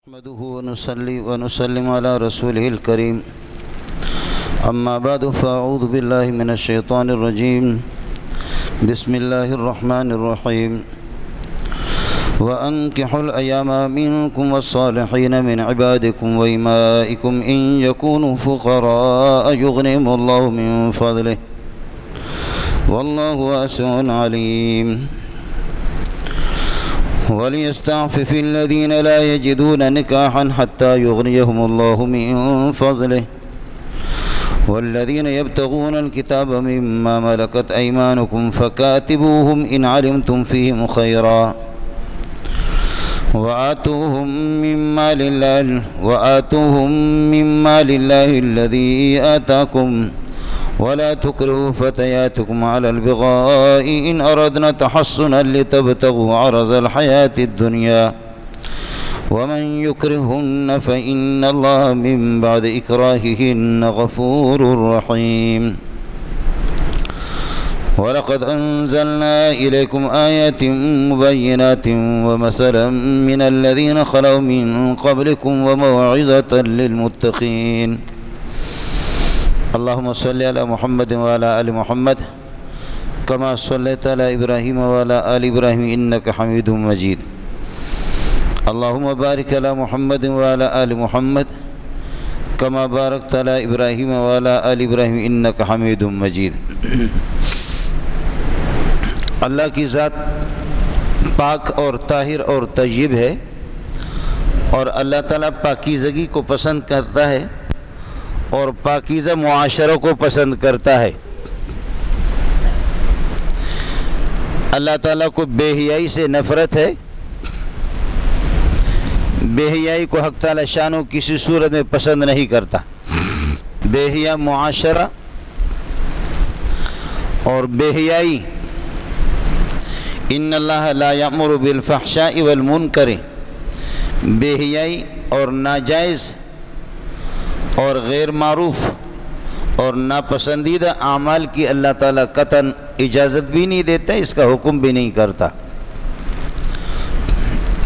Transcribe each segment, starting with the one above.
نحمده ونصلي ونسلم على رسوله الكريم أما بعد فأعوذ بالله من الشيطان الرجيم بسم الله الرحمن الرحيم وأنكحوا الأيام منكم والصالحين من عبادكم وإمائكم إن يكونوا فقراء يغنهم الله من فضله والله واسع عليم وليستعفف الذين لا يجدون نكاحا حتى يغنيهم الله من فضله والذين يبتغون الكتاب مما ملكت أيمانكم فكاتبوهم إن علمتم فيهم خيرا وآتوهم مما لله الذي آتاكم ولا تكرهوا فتياتكم على البغاء إن أردنا تحصنا لتبتغوا عرض الحياة الدنيا ومن يكرهن فإن الله من بعد إكراههن غفور رحيم ولقد أنزلنا إليكم آيات مبينات ومثلا من الذين خلوا من قبلكم وموعظة للمتقين اللهم صل على محمد وعلى آل محمد كما صليت على إبراهيم وعلى آل إبراهيم إنك حميد مجيد اللهم بارك على محمد وعلى آل محمد كما باركت على إبراهيم وعلى آل إبراهيم إنك حميد مجيد اللہ کی ذات پاک اور طاہر اور طیب ہے اور اللہ تعالیٰ پاکیزگی کو پسند کرتا ہے اور پاکیزہ معاشروں کو پسند کرتا ہے۔ اللہ تعالیٰ کو بے حیائی سے نفرت ہے۔ بے حیائی کو حق تعالیٰ شانو کسی صورت میں پسند نہیں کرتا۔ بے حیا معاشرہ اور بے حیائی ان اللہ لا یأمر بالفحشاء والمنکر، بے حیائی اور ناجائز اور غیر معروف اور ناپسندیدہ اعمال کی اللہ تعالیٰ قطعاً اجازت بھی نہیں دیتا، اس کا حکم بھی نہیں کرتا۔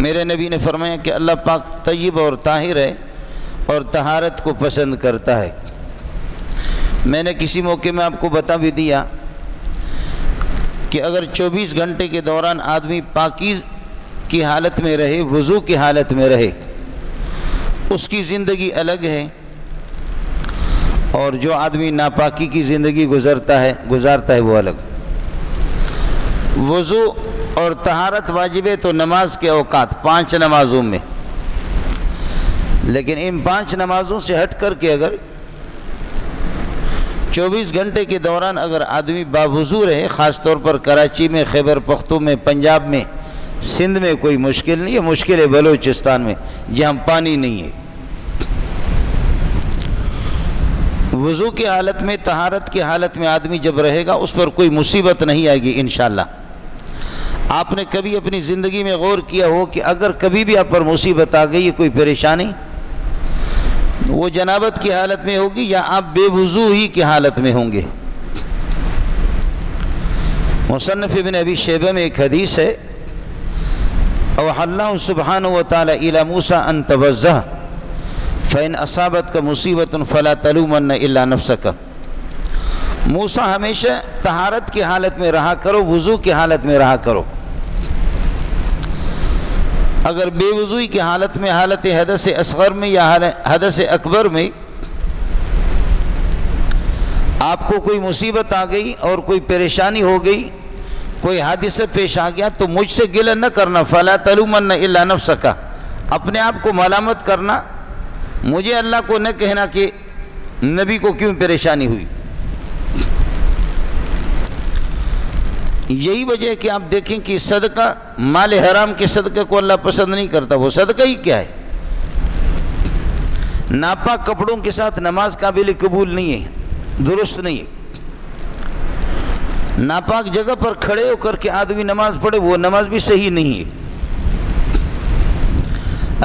میرے نبی نے فرمایا کہ اللہ پاک طیب اور طاہر ہے اور طہارت کو پسند کرتا ہے۔ میں نے کسی موقع میں آپ کو بتا بھی دیا کہ اگر 24 گھنٹے کے دوران آدمی پاکیز کی حالت میں رہے، وضو کی حالت میں رہے، اس کی زندگی الگ ہے، اور جو آدمی ناپاکی کی زندگی گزارتا ہے وہ الگ۔ وضو اور طہارت واجب ہے تو نماز کے اوقات 5 نمازوں میں، لیکن ان 5 نمازوں سے ہٹ کر کے اگر 24 گھنٹے کے دوران اگر آدمی باوضو رہے، خاص طور پر کراچی میں، خیبر پختون میں، پنجاب میں، سندھ میں کوئی مشکل نہیں ہے، مشکل ہے بلوچستان میں جہاں پانی نہیں ہے۔ وضو کی حالت میں، طہارت کی حالت میں آدمی جب رہے گا اس پر کوئی مصیبت نہیں آئے گی انشاءاللہ۔ آپ نے کبھی اپنی زندگی میں غور کیا ہو کہ اگر کبھی بھی آپ پر مصیبت آ گئی ہے، کوئی پریشانی، وہ جنابت کی حالت میں ہوگی یا آپ بے وضو ہی کی حالت میں ہوں گے؟ مصنف ابن ابی شیبہ میں ایک حدیث ہے، اوحی اللہ سبحانہ وتعالی الی موسیٰ ان توضأ فَإِنْ أَصَابَتْكَ مُصِيبَةٌ فَلَا تَلُومَنَّ إِلَّا نَفْسَكَ۔ موسیٰ ہمیشہ طہارت کی حالت میں رہا کرو، وضو کی حالت میں رہا کرو۔ اگر بے وضوئی کی حالت میں، حالت حدث اصغر میں یا حدث اکبر میں آپ کو کوئی مصیبت آ گئی اور کوئی پریشانی ہو گئی، کوئی حادثہ پیش آ گیا، تو مجھ سے گلہ نہ کرنا، فَلَا تَلُومَنَّ إِلَّا نَفْسَكَ، اپنے آپ کو ملامت کرنا، مجھے اللہ کو نہ کہنا کہ نبی کو کیوں پریشانی ہوئی۔ یہی وجہ ہے کہ آپ دیکھیں کہ صدقہ، مال حرام کے صدقے کو اللہ پسند نہیں کرتا۔ وہ صدقہ ہی کیا ہے؟ ناپاک کپڑوں کے ساتھ نماز قابل قبول نہیں ہے، درست نہیں ہے۔ ناپاک جگہ پر کھڑے ہو کر کے آدمی نماز پڑھے، وہ نماز بھی صحیح نہیں ہے۔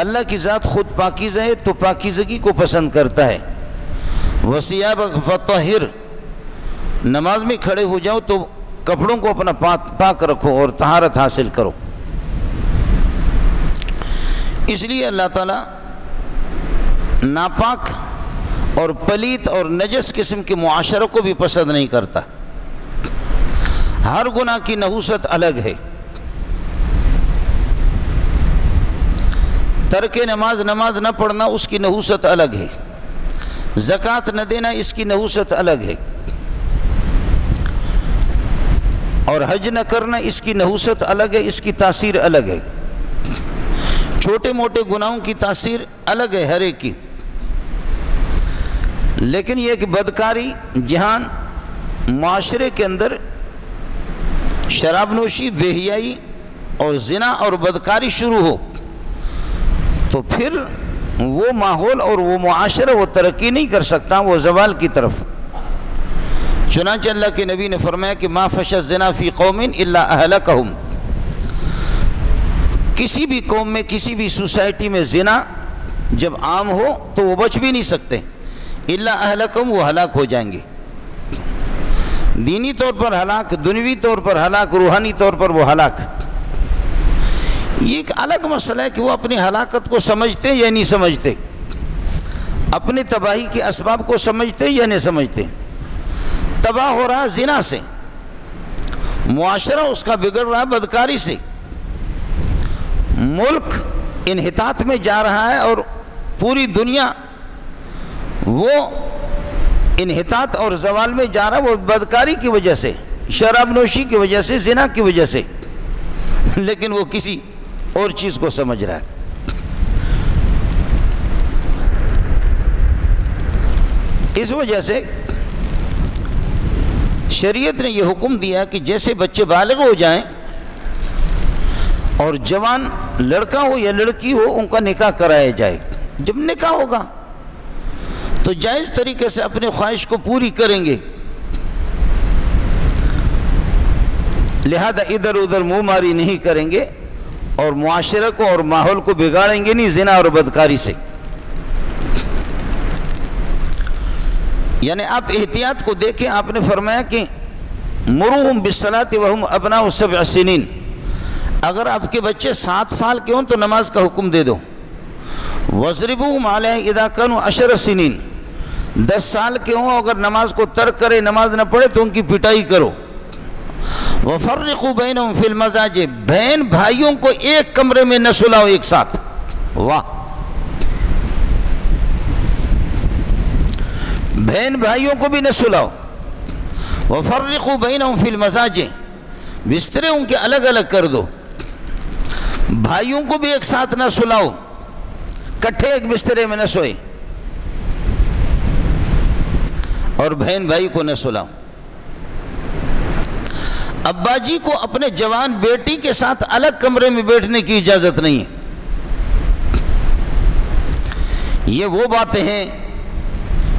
اللہ کی ذات خود پاکیزہ ہے تو پاکیزگی کو پسند کرتا ہے۔ وَثِيَابَكَ فَطَهِّرْ، نماز میں کھڑے ہو جاؤ تو کپڑوں کو اپنا پاک رکھو اور طہارت حاصل کرو۔ اس لیے اللہ تعالیٰ ناپاک اور پلیت اور نجس قسم کے معاشروں کو بھی پسند نہیں کرتا۔ ہر گناہ کی نحوست الگ ہے۔ ترک نماز نہ پڑھنا اس کی نحوست الگ ہے، زکوٰۃ نہ دینا اس کی نحوست الگ ہے، اور حج نہ کرنا اس کی نحوست الگ ہے، اس کی تاثیر الگ ہے۔ چھوٹے موٹے گناہوں کی تاثیر الگ ہے ہر ایک کی، لیکن یہ کہ بدکاری جہاں معاشرے کے اندر شراب نوشی، بے حیائی اور زنا اور بدکاری شروع ہو تو پھر وہ ماحول اور وہ معاشرہ وہ ترقی نہیں کر سکتا، وہ زوال کی طرف۔ چنانچہ اللہ کے نبی نے فرمایا کہ ما فشى الزنا فی قوم الا اہلکہم، کسی بھی قوم میں کسی بھی سوسائٹی میں زنا جب عام ہو تو وہ بچ بھی نہیں سکتے، الا اہلکہم، وہ ہلاک ہو جائیں گے، دینی طور پر ہلاک، دنیوی طور پر ہلاک، روحانی طور پر وہ ہلاک۔ یہ ایک الگ مسئلہ ہے کہ وہ اپنی ہلاکت کو سمجھتے یا نہیں سمجھتے، اپنی تباہی کے اسباب کو سمجھتے یا نہیں سمجھتے۔ تباہ ہو رہا زنا سے، معاشرہ اس کا بگڑ رہا بدکاری سے، ملک انحطاط میں جا رہا ہے اور پوری دنیا وہ انحطاط اور زوال میں جا رہا ہے، وہ بدکاری کی وجہ سے، شراب نوشی کی وجہ سے، زنا کی وجہ سے، لیکن وہ کسی اور چیز کو سمجھ رہا ہے۔ اس وجہ سے شریعت نے یہ حکم دیا کہ جیسے بچے بالغ ہو جائیں اور جوان لڑکا ہو یا لڑکی ہو ان کا نکاح کرایا جائے، جب نکاح ہوگا تو جائز طریقے سے اپنی خواہش کو پوری کریں گے، لہذا ادھر ادھر منہ ماری نہیں کریں گے اور معاشرے کو اور ماحول کو بگاڑیں گے نہیں زنا اور بدکاری سے۔ یعنی آپ احتیاط کو دیکھیں، آپ نے فرمایا کہ مروہم بالصلاۃ وہم ابناء 7 سنین، اگر آپ کے بچے 7 سال کے ہوں تو نماز کا حکم دے دو، وَاضْرِبُوهُمْ عَلَيْهَا إِذَا كَانُوا 10 سنین، 10 سال کے ہوں اگر نماز کو ترک کرے، نماز نہ پڑھے تو ان کی پٹائی کرو۔ وَفَرِّقُوا بَيْنَهُمْ فِي الْمَضَاجِعِ، بہن بھائیوں کو ایک کمرے میں نہ سلاؤ ایک ساتھ۔ واہ، بہن بھائیوں کو بھی نہ سلاؤ۔ وَفَرِّقُوا بَيْنَهُمْ فِي الْمَضَاجِعِ، بسترے ان کے الگ الگ کر دو، بھائیوں کو بھی ایک ساتھ نہ سلاؤ، کٹھے ایک بسترے میں نہ سوئے، اور بہن بھائی کو نہ سلاؤ۔ ابا جی کو اپنے جوان بیٹی کے ساتھ الگ کمرے میں بیٹھنے کی اجازت نہیں ہے۔ یہ وہ باتیں ہیں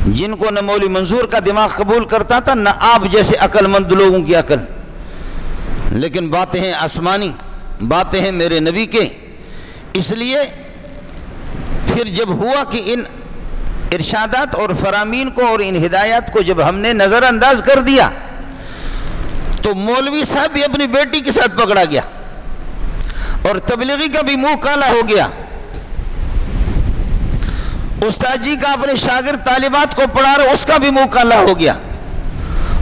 جن کو نہ مولوی منظور کا دماغ قبول کرتا تھا، نہ آپ جیسے عقل مند لوگوں کی عقل، لیکن باتیں ہیں آسمانی، باتیں ہیں میرے نبی کے۔ اس لیے پھر جب ہوا کہ ان ارشادات اور فرامین کو اور ان ہدایات کو جب ہم نے نظر انداز کر دیا تو مولوی صاحب بھی اپنی بیٹی کے ساتھ پکڑا گیا، اور تبلیغی کا بھی منہ کالا ہو گیا، استاد جی کا اپنے شاگرد طالبات کو پڑھا رہا اس کا بھی منہ کالا ہو گیا،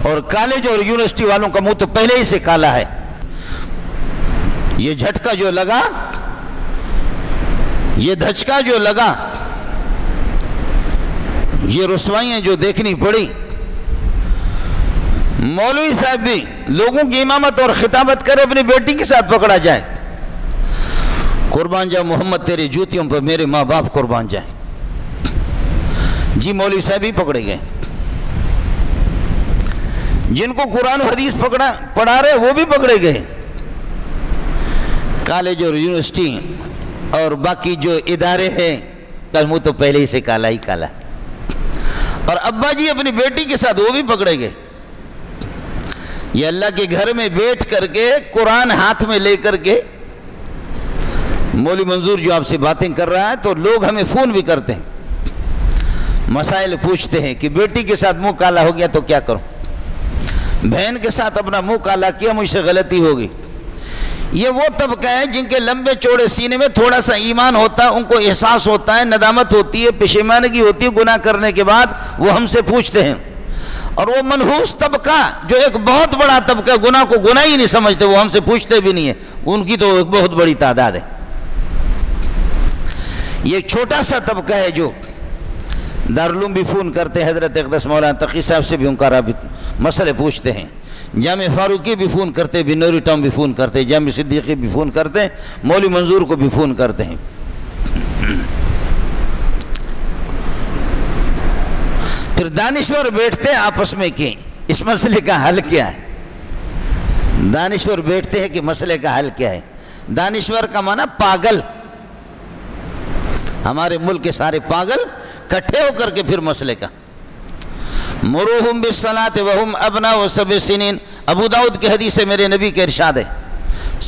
اور کالج اور یونیورسٹی والوں کا منہ تو پہلے ہی سے کالا ہے۔ یہ جھٹکا جو لگا، یہ دھچکا جو لگا، یہ رسوائیاں جو دیکھنی پڑی، مولوی صاحب بھی لوگوں کی امامت اور خطابت کرے اپنی بیٹی کے ساتھ پکڑا جائے۔ قربان جائے محمد تیری جوتیوں پر میرے ماں باپ قربان جائیں۔ جی مولوی صاحب ہی پکڑے گئے، جن کو قرآن و حدیث پڑھا رہے وہ بھی پکڑے گئے، کالج اور یونیورسٹی اور باقی جو ادارے ہیں کل منہ تو پہلے ہی سے کالا ہی کالا، اور ابا جی اپنی بیٹی کے ساتھ وہ بھی پکڑے گئے۔ یہ اللہ کے گھر میں بیٹھ کر کے قرآن ہاتھ میں لے کر کے مولوی منظور جو آپ سے باتیں کر رہا ہے تو لوگ ہمیں فون بھی کرتے ہیں، مسائل پوچھتے ہیں کہ بیٹی کے ساتھ منہ کالا ہو گیا تو کیا کروں، بہن کے ساتھ اپنا منہ کالا کیا مجھ سے غلطی ہوگی۔ یہ وہ طبقہ ہے جن کے لمبے چوڑے سینے میں تھوڑا سا ایمان ہوتا ہے، ان کو احساس ہوتا ہے، ندامت ہوتی ہے، پشیمانگی ہوتی ہے گناہ کرنے کے بعد، وہ ہم سے پوچھتے ہیں۔ اور وہ منحوس طبقہ جو ایک بہت بڑا طبقہ گناہ کو گناہ ہی نہیں سمجھتے، وہ ہم سے پوچھتے بھی نہیں ہیں، ان کی تو ایک بہت بڑی تعداد ہے۔ یہ چھوٹا سا طبقہ ہے جو دارالعلوم بھی فون کرتے، حضرت اقدس مولانا تقی صاحب سے بھی ان کا مسئلے پوچھتے ہیں، جامع فاروقی بھی فون کرتے، بنوری ٹاؤن بھی فون کرتے، جامع صدیقی بھی فون کرتے، مولوی منظور کو بھی فون کرتے ہیں۔ پھر دانشور بیٹھتے آپس میں کہ اس مسئلے کا حل کیا ہے۔ دانشور بیٹھتے ہیں کہ مسئلے کا حل کیا ہے۔ دانشور کا معنی پاگل، ہمارے ملک کے سارے پاگل کٹھے ہو کر کے پھر مسئلے کا۔ مروہم بالصلاۃ وہم ابناء 7 سنین، ابو داؤد کی حدیث ہے، میرے نبی کے ارشاد ہے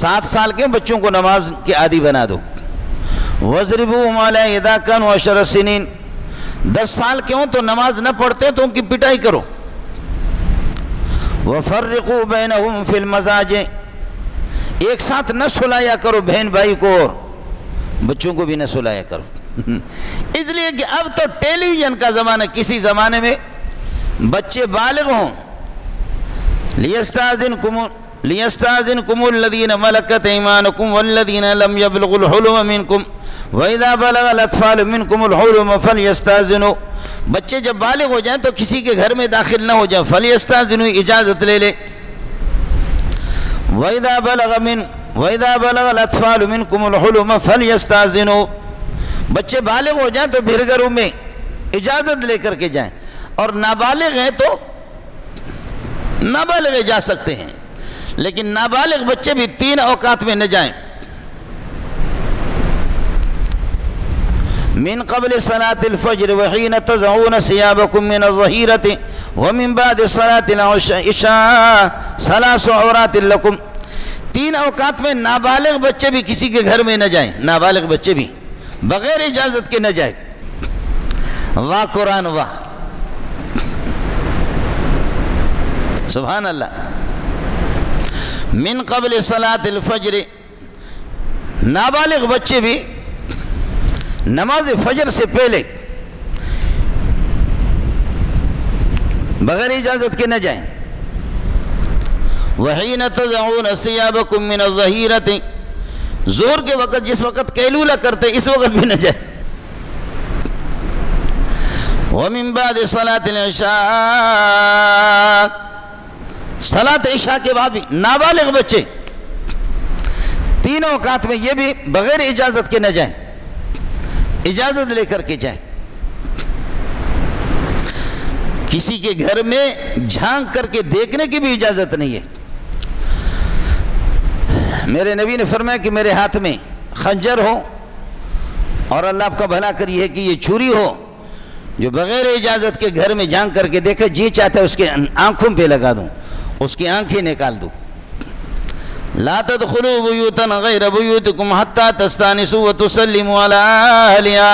7 سال کے بچوں کو نماز کے عادی بنا دو۔ وَاضْرِبُوهُمْ عَلَيْهَا إِذَا كَانُوا 10 سنین، 10 سال کے ہوں تو نماز نہ پڑھتے تو ان کی پٹائی کرو۔ وَفَرِّقُوا بَيْنَهُمْ فِي الْمَضَاجِعِ، ایک ساتھ نہ سلایا کرو بہن بھائی کو، اور بچوں کو بھی نہ سلایا کرو۔ اس لیے کہ اب تو ٹیلی ویژن کا زمانہ، کسی زمانے میں بچے بالغ ہوں، لِيَسْتَأْذِنْكُمُ الَّذِينَ مَلَكَتْ أَيْمَانُكُمْ وَالَّذِينَ لَمْ يَبْلُغُوا الْحُلُمَ مِنْكُمْ وَإِذَا بَلَغَ الْأَطْفَالُ مِنْكُمُ الْحُلُمَ فَلْيَسْتَأْذِنُوا، بچے جب بالغ ہو جائیں تو کسی کے گھر میں داخل نہ ہو جائیں، فَلْيَسْتَأْذِنُوا، اجازت لے لے۔ وَإِذَا بَلَغَ الْأَطْفَالُ مِنْكُمُ الْحُلُمَ فَلْيَسْتَأْذِنُوا، بچے بالغ ہو جائیں تو پھر گھروں میں اجازت لے کر کے جائیں، اور نابالغ ہیں تو نابالغ جا سکتے ہیں، لیکن نابالغ بچے بھی 3 اوقات میں نہ جائیں۔ من قبل صلاة الفجر وحين تضعون ثيابكم من الظهيرة ومن بعد صلاة العشاء 3 عورات لكم، 3 اوقات میں نابالغ بچے بھی کسی کے گھر میں نہ جائیں، نابالغ بچے بھی بغیر اجازت کے نہ جائیں۔ واہ قرآن واہ، سبحان اللہ۔ من قبل صلاة الفجر، نابالغ بچے بھی نماز فجر سے پہلے بغیر اجازت کے نہ جائیں۔ وَحِينَ تَضَعُونَ ثِيَابَكُم مِّنَ الظَّهِيرَةِ، زور کے وقت جس وقت قیلولہ کرتے اس وقت بھی نہ جائیں۔ وَمِن بَعْدِ صَلَاةِ الْعِشَاءِ، صلاۃ عشاء کے بعد بھی نابالغ بچے 3 اوقات میں یہ بھی بغیر اجازت کے نہ جائیں، اجازت لے کر کے جائیں۔ کسی کے گھر میں جھانک کر کے دیکھنے کی بھی اجازت نہیں ہے۔ میرے نبی نے فرمایا کہ میرے ہاتھ میں خنجر ہو، اور اللہ آپ کا بھلا کریے کہ یہ چھری ہو، جو بغیر اجازت کے گھر میں جھانک کر کے دیکھے، جی چاہتا ہے اس کے آنکھوں پہ لگا دوں، اس کی آنکھیں نکال دوں۔ لا تدخلوا بیوتا غیر بیوتکم حتی تستانسوا وتسلموا علی اہلہا،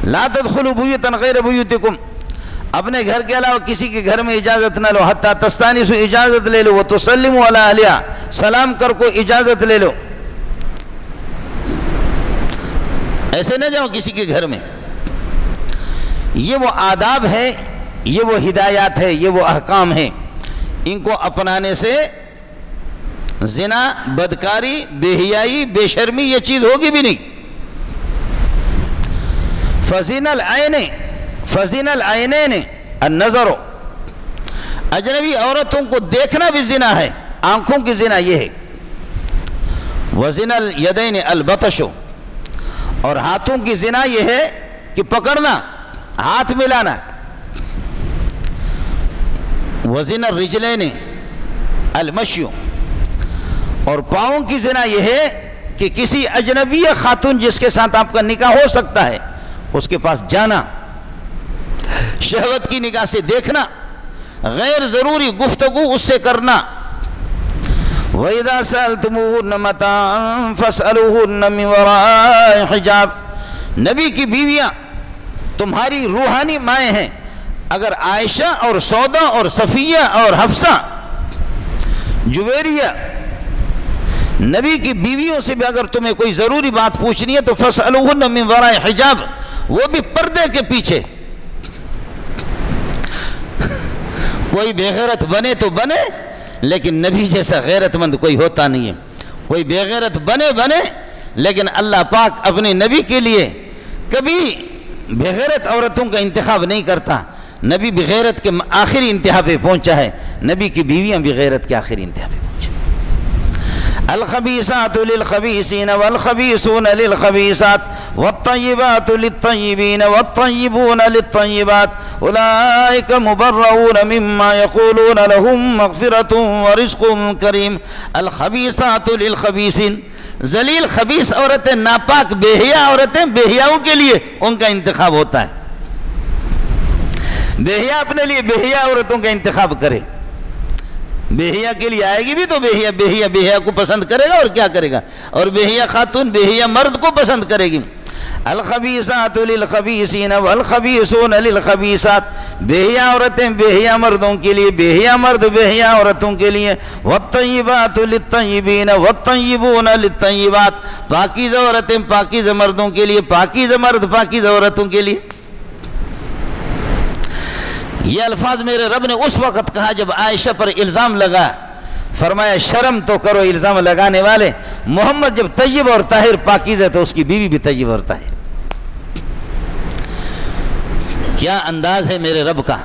لا تدخلوا بیوتا غیر بیوتکم، اپنے گھر کے علاوہ کسی کے گھر میں اجازت نہ لو، حتی تستانسوا، اجازت لے لو، وتسلموا علی اہلہا، سلام کر کو اجازت لے لو، ایسے نہ جاؤ کسی کے گھر میں۔ یہ وہ آداب ہے، یہ وہ ہدایات ہے، یہ وہ احکام ہیں، ان کو اپنانے سے زنا، بدکاری، بے حیائی، بے شرمی یہ چیز ہوگی بھی نہیں۔ فزین العینین النظر، اجنبی عورتوں کو دیکھنا بھی زنا ہے، آنکھوں کی زنا یہ ہے۔ وزن الیدین البطش، اور ہاتھوں کی زنا یہ ہے کہ پکڑنا، ہاتھ ملانا۔ وزن الرجلین المشی، اور پاؤں کی زنا یہ ہے کہ کسی اجنبی خاتون جس کے ساتھ آپ کا نکاح ہو سکتا ہے اس کے پاس جانا، شہوت کی نگاہ سے دیکھنا، غیر ضروری گفتگو اس سے کرنا۔ وَإِذَا سَأَلْتُمُوهُنَّ مَتَاعًا فَاسْأَلُوهُنَّ مِنْ وَرَاءِ حِجَابٍ، نبی کی بیویاں تمہاری روحانی مائیں ہیں، اگر عائشہ اور سودا اور صفیہ اور حفصہ، جویریہ، نبی کی بیویوں سے بھی اگر تمہیں کوئی ضروری بات پوچھنی ہے تو فَاسْأَلُوهُنَّ مِنْ وَرَاءِ حجاب، وہ بھی پردے کے پیچھے. کوئی بے غیرت بنے تو بنے، لیکن نبی جیسا غیرت مند کوئی ہوتا نہیں ہے. کوئی بے غیرت بنے لیکن اللہ پاک اپنے نبی کے لیے کبھی بے غیرت عورتوں کا انتخاب نہیں کرتا. نبی بغیرت کے آخری انتہا پہ پہنچا ہے، نبی کی بیویاں بغیرت کے آخری انتہا پہ پہنچا. الخبیثات للخبیثین والخبیثون للخبیثات والطیبات للطیبین والطیبون للطیبات اولئک مبرؤون مما یقولون لهم مغفرۃ ورزق کریم. الخبیثات للخبیثین، ذلیل خبیث عورتیں، ناپاک بے حیا عورتیں، بے حیاؤں کے لیے ان کا انتخاب ہوتا ہے. بے حیا اپنے لیے بے حیا عورتوں کا انتخاب کرے. بے حیا کے لیے آئے گی بھی تو بے حیا کو پسند کرے گا، اور کیا کرے گا؟ اور بے حیا خاتون بے حیا مرد کو پسند کرے گی. الخبیثات للخبیثین والخبیثون للخبیثات، بے حیا عورتیں بے حیا مردوں کے لیے، بے حیا مرد بے حیا عورتوں کے لیے. والطیبات للطیبین والطیبون للطیبات، پاکیزہ عورتیں پاکیزہ مردوں کے لیے، پاکیزہ مرد پاکیزہ عورتوں کے لیے. یہ الفاظ میرے رب نے اس وقت کہا جب عائشہ پر الزام لگا. فرمایا شرم تو کرو الزام لگانے والے، محمد جب طیب اور طاہر پاکیزہ تو اس کی بیوی بھی طیب اور طاہر. کیا انداز ہے میرے رب کا.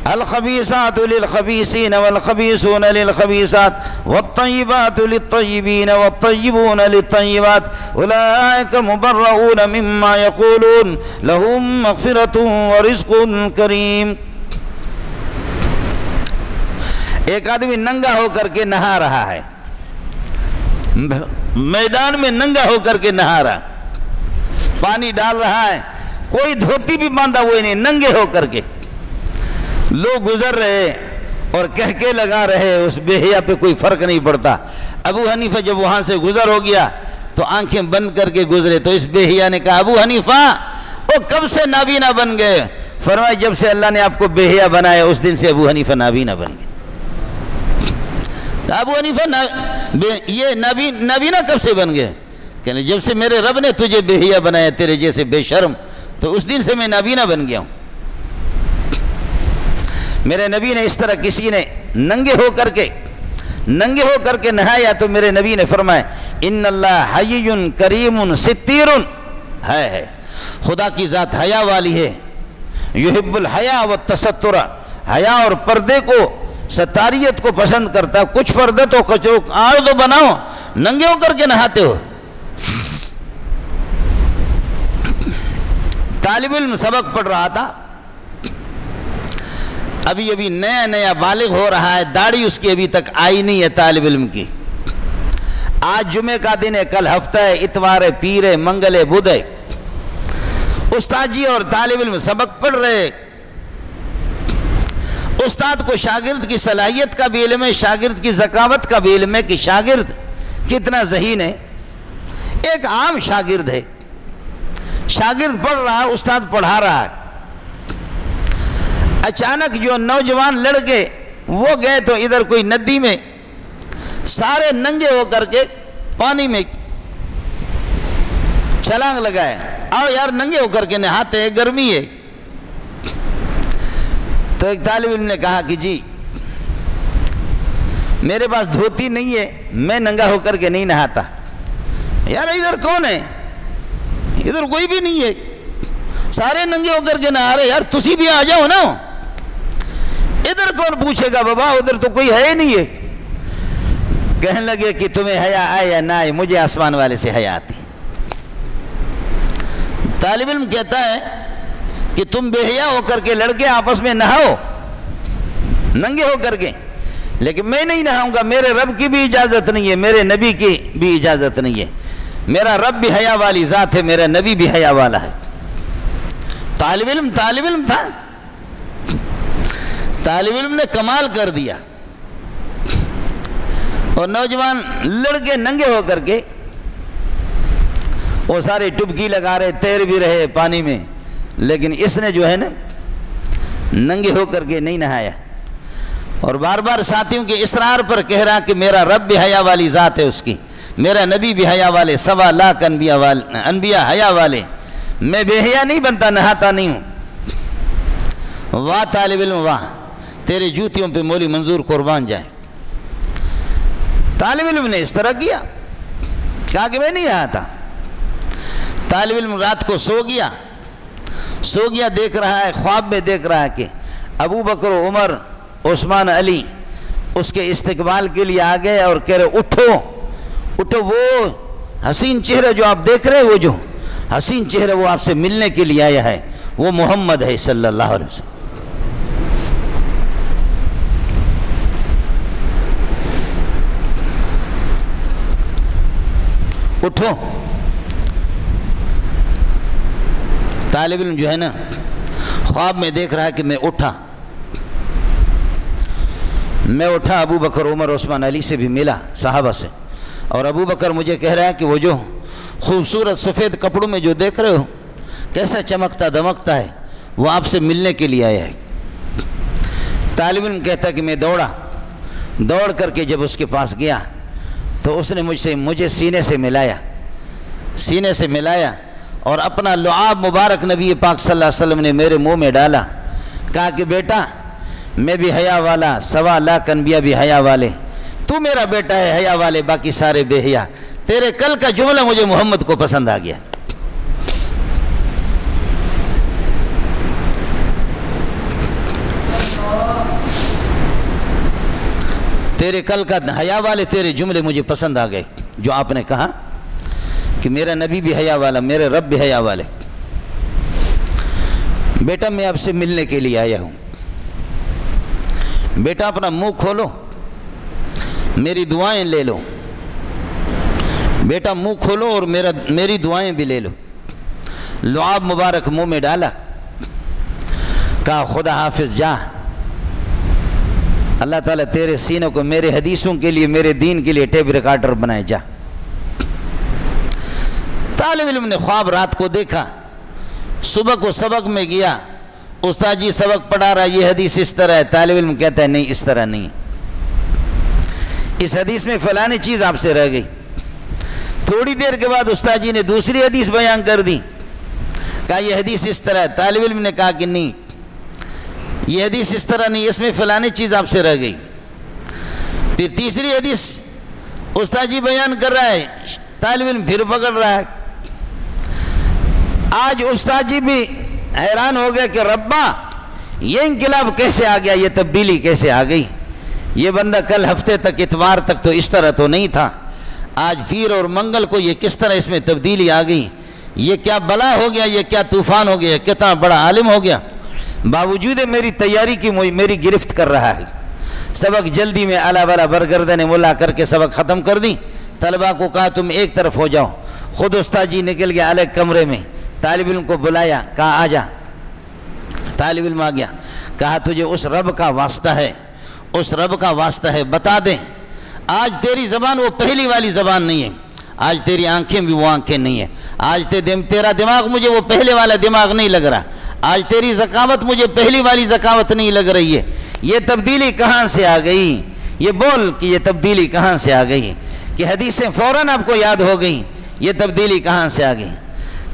الخبیثات للخبیثین والخبیثون للخبیثات والطیبات للطیبین والطیبون للطیبات اولئک مبرؤون مما یقولون لهم مغفرۃ ورزق کریم. ایک آدمی ننگا ہو کر کے نہا رہا ہے، میدان میں ننگا ہو کر کے نہا رہا، پانی ڈال رہا ہے، کوئی دھوتی بھی باندھا ہوئے نہیں، ننگے ہو کر کے. لوگ گزر رہے اور کہکے لگا رہے، اس بے حیا پہ کوئی فرق نہیں پڑتا. ابو حنیفہ جب وہاں سے گزر ہو گیا تو آنکھیں بند کر کے گزرے تو اس بے حیا نے کہا ابو حنیفہ وہ کب سے نابینا بن گئے؟ فرمایا جب سے اللہ نے آپ کو بے حیا بنایا اس دن سے ابو حنیفہ نابینا بن گئے. ابو حنیفہ یہ نابینا کب سے بن گئے؟ کہنے جب سے میرے رب نے تجھے بے حیا بنایا تیرے جیسے بے شرم، تو اس دن سے میں نابینا بن گیا ہوں. میرے نبی نے اس طرح کسی نے ننگے ہو کر کے نہایا تو میرے نبی نے فرمایا ان اللہ حی کریم ستیر، ہے خدا کی ذات حیا والی ہے. یحب الحیا والتستر، حیا اور پردے کو، ستاریت کو پسند کرتا. کچھ پردے تو کچرو آڑ تو بناؤ، ننگے ہو کر کے نہاتے ہو. طالب علم سبق پڑھ رہا تھا، ابھی نیا بالغ ہو رہا ہے، داڑھی اس کی ابھی تک آئی نہیں ہے طالب علم کی. آج جمعہ کا دن ہے، کل ہفتہ ہے، اتوار ہے، پیر ہے، منگل ہے، بدھ ہے. استاد جی اور طالب علم سبق پڑھ رہے. استاد کو شاگرد کی صلاحیت کا بھی علم ہے، شاگرد کی ذکاوت کا بھی علم ہے کہ شاگرد کتنا ذہین ہے. ایک عام شاگرد ہے، شاگرد پڑھ رہا ہے، استاد پڑھا رہا ہے. اچانک جو نوجوان لڑکے وہ گئے تو ادھر کوئی ندی میں سارے ننگے ہو کر کے پانی میں چھلانگ لگائے. آؤ یار ننگے ہو کر کے نہاتے ہیں، گرمی ہے. تو ایک طالب علم نے کہا کہ جی میرے پاس دھوتی نہیں ہے، میں ننگا ہو کر کے نہیں نہاتا. یار ادھر کون ہے؟ ادھر کوئی بھی نہیں ہے، سارے ننگے ہو کر کے نہا رہے. یار تسی بھی آ جاؤ نا، ادھر کون پوچھے گا بابا، ادھر تو کوئی ہے نہیں ہے. کہنے لگے کہ تمہیں حیا آئے یا نہ آئے، مجھے آسمان والے سے حیا آتی. طالب علم کہتا ہے کہ تم بے حیا ہو کر کے لڑکے آپس میں نہاؤ ننگے ہو کر کے، لیکن میں نہیں نہاؤں گا. میرے رب کی بھی اجازت نہیں ہے، میرے نبی کی بھی اجازت نہیں ہے. میرا رب بھی حیا والی ذات ہے، میرا نبی بھی حیا والا ہے. طالب علم تھا، طالب علم نے کمال کر دیا. اور نوجوان لڑکے ننگے ہو کر کے وہ سارے ڈبکی لگا رہے، تیر بھی رہے پانی میں، لیکن اس نے جو ہے نا ننگے ہو کر کے نہیں نہایا. اور بار بار ساتھیوں کے اصرار پر کہہ رہا کہ میرا رب بھی حیا والی ذات ہے اس کی. میرا نبی بھی حیا والے، 1.25 انبیاء حیا والے، میں بے حیا نہیں بنتا، نہاتا نہیں ہوں۔ واہ طالب علم واہ، تیرے جوتیوں پہ مولی منظور قربان جائے۔ طالب علم نے اس طرح کیا، کہا کہ میں نہیں نہاتا۔ طالب علم رات کو سو گیا، دیکھ رہا ہے، خواب میں دیکھ رہا ہے کہ ابو بکر و عمر عثمان علی اس کے استقبال کے لیے آ گئے اور کہہ رہے اٹھو، وہ حسین چہرہ جو آپ دیکھ رہے، وہ جو حسین چہرہ وہ آپ سے ملنے کے لیے آیا ہے، وہ محمد ہے صلی اللہ علیہ وسلم۔ اٹھو۔ طالب علم جو ہے نا خواب میں دیکھ رہا ہے کہ میں اٹھا، ابو بکر عمر عثمان علی سے بھی ملا، صحابہ سے، اور ابو بکر مجھے کہہ رہا ہے کہ وہ جو خوبصورت سفید کپڑوں میں جو دیکھ رہے ہو کیسا چمکتا دمکتا ہے، وہ آپ سے ملنے کے لیے آیا ہے۔ طالب علم کہتا ہے کہ میں دوڑ کر کے جب اس کے پاس گیا تو اس نے مجھے سینے سے ملایا اور اپنا لعاب مبارک نبی پاک صلی اللہ علیہ وسلم نے میرے منہ میں ڈالا، کہا کہ بیٹا میں بھی حیا والا، 1.25 انبیاء بھی حیا والے، تو میرا بیٹا ہے حیا والے، باقی سارے بے حیا۔ تیرے کل کا جملہ مجھے محمد کو پسند آ گیا۔ تیرے کل کا حیا والے تیرے جملے مجھے پسند آ گئے، جو آپ نے کہا کہ میرا نبی بھی حیا والا، میرے رب بھی حیا والے۔ بیٹا میں آپ سے ملنے کے لیے آیا ہوں، بیٹا اپنا منہ کھولو، میری دعائیں لے لو، بیٹا منہ کھولو اور میری دعائیں بھی لے لو۔ لعاب مبارک منہ میں ڈالا، کہا خدا حافظ جا، اللہ تعالیٰ تیرے سینوں کو میرے حدیثوں کے لیے، میرے دین کے لیے ٹیپ ریکارڈر بنائے، جا۔ طالب علم نے خواب رات کو دیکھا، صبح کو سبق میں گیا، استاد جی سبق پڑھا رہا، یہ حدیث اس طرح ہے، طالب علم کہتا ہے نہیں اس طرح نہیں، اس حدیث میں فلانی چیز آپ سے رہ گئی۔ تھوڑی دیر کے بعد استاد جی نے دوسری حدیث بیان کر دی، کہا یہ حدیث اس طرح ہے، طالب علم نے کہا کہ نہیں یہ حدیث اس طرح نہیں، اس میں فلانی چیز آپ سے رہ گئی۔ پھر تیسری حدیث استاد جی بیان کر رہا ہے، طالب علم پھر پکڑ رہا ہے۔ آج استاد جی بھی حیران ہو گیا کہ ربا یہ انقلاب کیسے آ گیا، یہ تبدیلی کیسے آ گئی، یہ بندہ کل ہفتے تک اتوار تک تو اس طرح تو نہیں تھا، آج پیر اور منگل کو یہ کس طرح اس میں تبدیلی آ گئی، یہ کیا بلا ہو گیا، یہ کیا طوفان ہو گیا، کتنا بڑا عالم ہو گیا۔ باوجود میری تیاری کی میری گرفت کر رہا ہے۔ سبق جلدی میں اعلیٰ والا برگردن ملا کر کے سبق ختم کر دی، طلبہ کو کہا تم ایک طرف ہو جاؤ، خود استاد جی نکل گیا الگ کمرے میں، طالب علم کو بلایا، کہا آ جا۔ طالب علم آ گیا، کہا تجھے اس رب کا واسطہ ہے بتا دیں، آج تیری زبان وہ پہلی والی زبان نہیں ہے، آج تیری آنکھیں بھی وہ آنکھیں نہیں ہیں، آج تیرا دماغ مجھے وہ پہلے والا دماغ نہیں لگ رہا، آج تیری ذکاوت مجھے پہلی والی ذکاوت نہیں لگ رہی ہے، یہ تبدیلی کہاں سے آ گئی، یہ بول کہ یہ تبدیلی کہاں سے آ گئی، کہ حدیثیں فوراً آپ کو یاد ہو گئیں، یہ تبدیلی کہاں سے آ گئی۔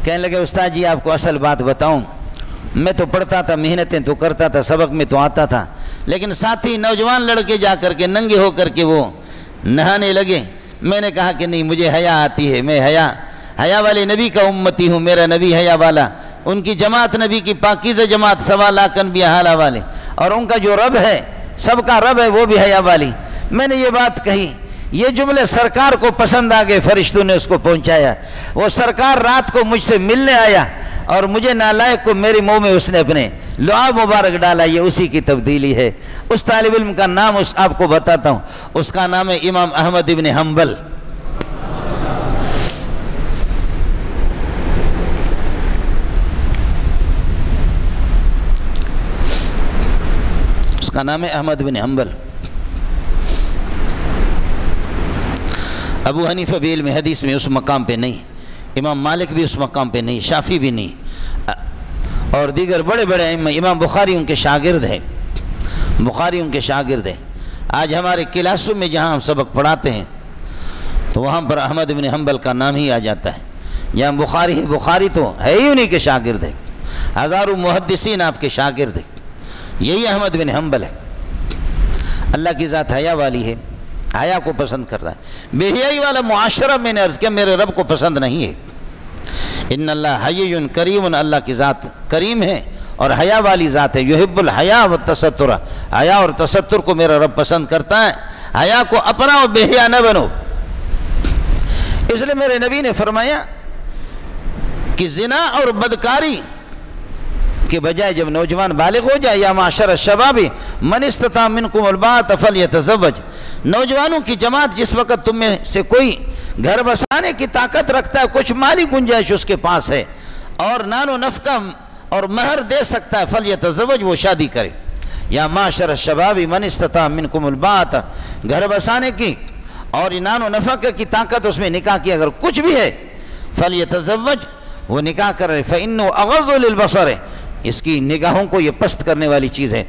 کہنے لگے استاد جی آپ کو اصل بات بتاؤں، میں تو پڑھتا تھا، محنتیں تو کرتا تھا، سبق میں تو آتا تھا، لیکن ساتھی نوجوان لڑکے جا کر کے ننگے ہو کر کے وہ نہانے لگے، میں نے کہا کہ نہیں مجھے حیا آتی ہے، میں حیا والے نبی کا امتی ہوں، میرا نبی حیا والا، ان کی جماعت نبی کی پاکیزہ جماعت 1.25 انبیاء حیا والے، اور ان کا جو رب ہے سب کا رب ہے وہ بھی حیا والی۔ میں نے یہ بات کہی، یہ جملے سرکار کو پسند آ گئے، فرشتوں نے اس کو پہنچایا، وہ سرکار رات کو مجھ سے ملنے آیا اور مجھے نالائق کو میرے منہ میں اس نے اپنے لعاب مبارک ڈالا، یہ اسی کی تبدیلی ہے۔ اس طالب علم کا نام آپ کو بتاتا ہوں، اس کا نام ہے امام احمد ابن حنبل۔ اس کا نام ہے احمد بن حنبل۔ ابو حنیفہ بھی علم حدیث میں اس مقام پہ نہیں، امام مالک بھی اس مقام پہ نہیں، شافعی بھی نہیں، اور دیگر بڑے بڑے ائمہ، امام بخاری ان کے شاگرد ہیں، آج ہمارے کلاسوں میں جہاں ہم سبق پڑھاتے ہیں تو وہاں پر احمد بن حنبل کا نام ہی آ جاتا ہے۔ یہاں بخاری ہے، بخاری تو ہے ہی انہیں کے شاگرد ہے، ہزاروں محدثین آپ کے شاگرد ہے، یہی احمد بن حنبل ہے۔ اللہ کی ذات حیا والی ہے، حیا کو پسند کرتا ہے۔ بے حیائی والا معاشرہ میں نے عرض کیا میرے رب کو پسند نہیں ہے۔ ان اللہ حی کریم، اللہ کی ذات کریم ہے اور حیا والی ذات ہے۔ یحب الحیا والتستر، حیا اور تستر کو میرا رب پسند کرتا ہے۔ حیا کو اپناؤ، بے حیا نہ بنو۔ اس لیے میرے نبی نے فرمایا کہ زنا اور بدکاری کے بجائے جب نوجوان بالغ ہو جائے، یا معاشر الشباب من استطاع منکم الباءۃ فلیتزوج، نوجوانوں کی جماعت جس وقت تم میں سے کوئی گھر بسانے کی طاقت رکھتا ہے، کچھ مالی گنجائش اس کے پاس ہے اور نان و نفقہ اور مہر دے سکتا ہے، فلیتزوج، وہ شادی کرے۔ یا معاشر الشباب من استطاع منکم الباءۃ، گھر بسانے کی اور نان و نفقہ کی طاقت اس میں نکاح کی اگر کچھ بھی ہے، فلیتزوج، وہ نکاح کر رہے، فإنه اغض للبصر، اس کی نگاہوں کو یہ پست کرنے والی چیز ہے۔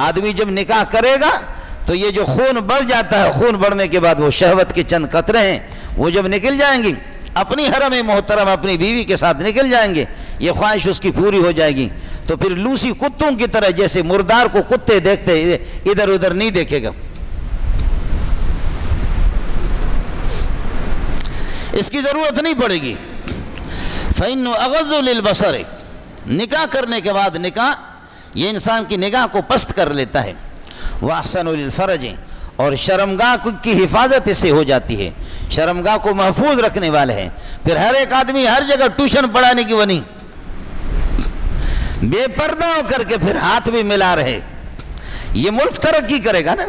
آدمی جب نکاح کرے گا تو یہ جو خون بڑھ جاتا ہے، خون بڑھنے کے بعد وہ شہوت کے چند قطرے ہیں، وہ جب نکل جائیں گی، اپنی حرم محترم اپنی بیوی کے ساتھ نکل جائیں گے، یہ خواہش اس کی پوری ہو جائے گی، تو پھر لوسی کتوں کی طرح جیسے مردار کو کتے دیکھتے ادھر ادھر نہیں دیکھے گا۔ اس کی ضرورت نہیں پڑے گی۔ فإنه اغض للبصر، نکاح کرنے کے بعد نکاح یہ انسان کی نگاہ کو پست کر لیتا ہے۔ وأحسن للفرج، اور شرمگاہ کی حفاظت اس سے ہو جاتی ہے، شرمگاہ کو محفوظ رکھنے والے ہیں۔ پھر ہر ایک آدمی ہر جگہ ٹیوشن پڑھانے کی بنی، بے پردہ ہو کر کے پھر ہاتھ بھی ملا رہے، یہ ملک ترقی کرے گا نا؟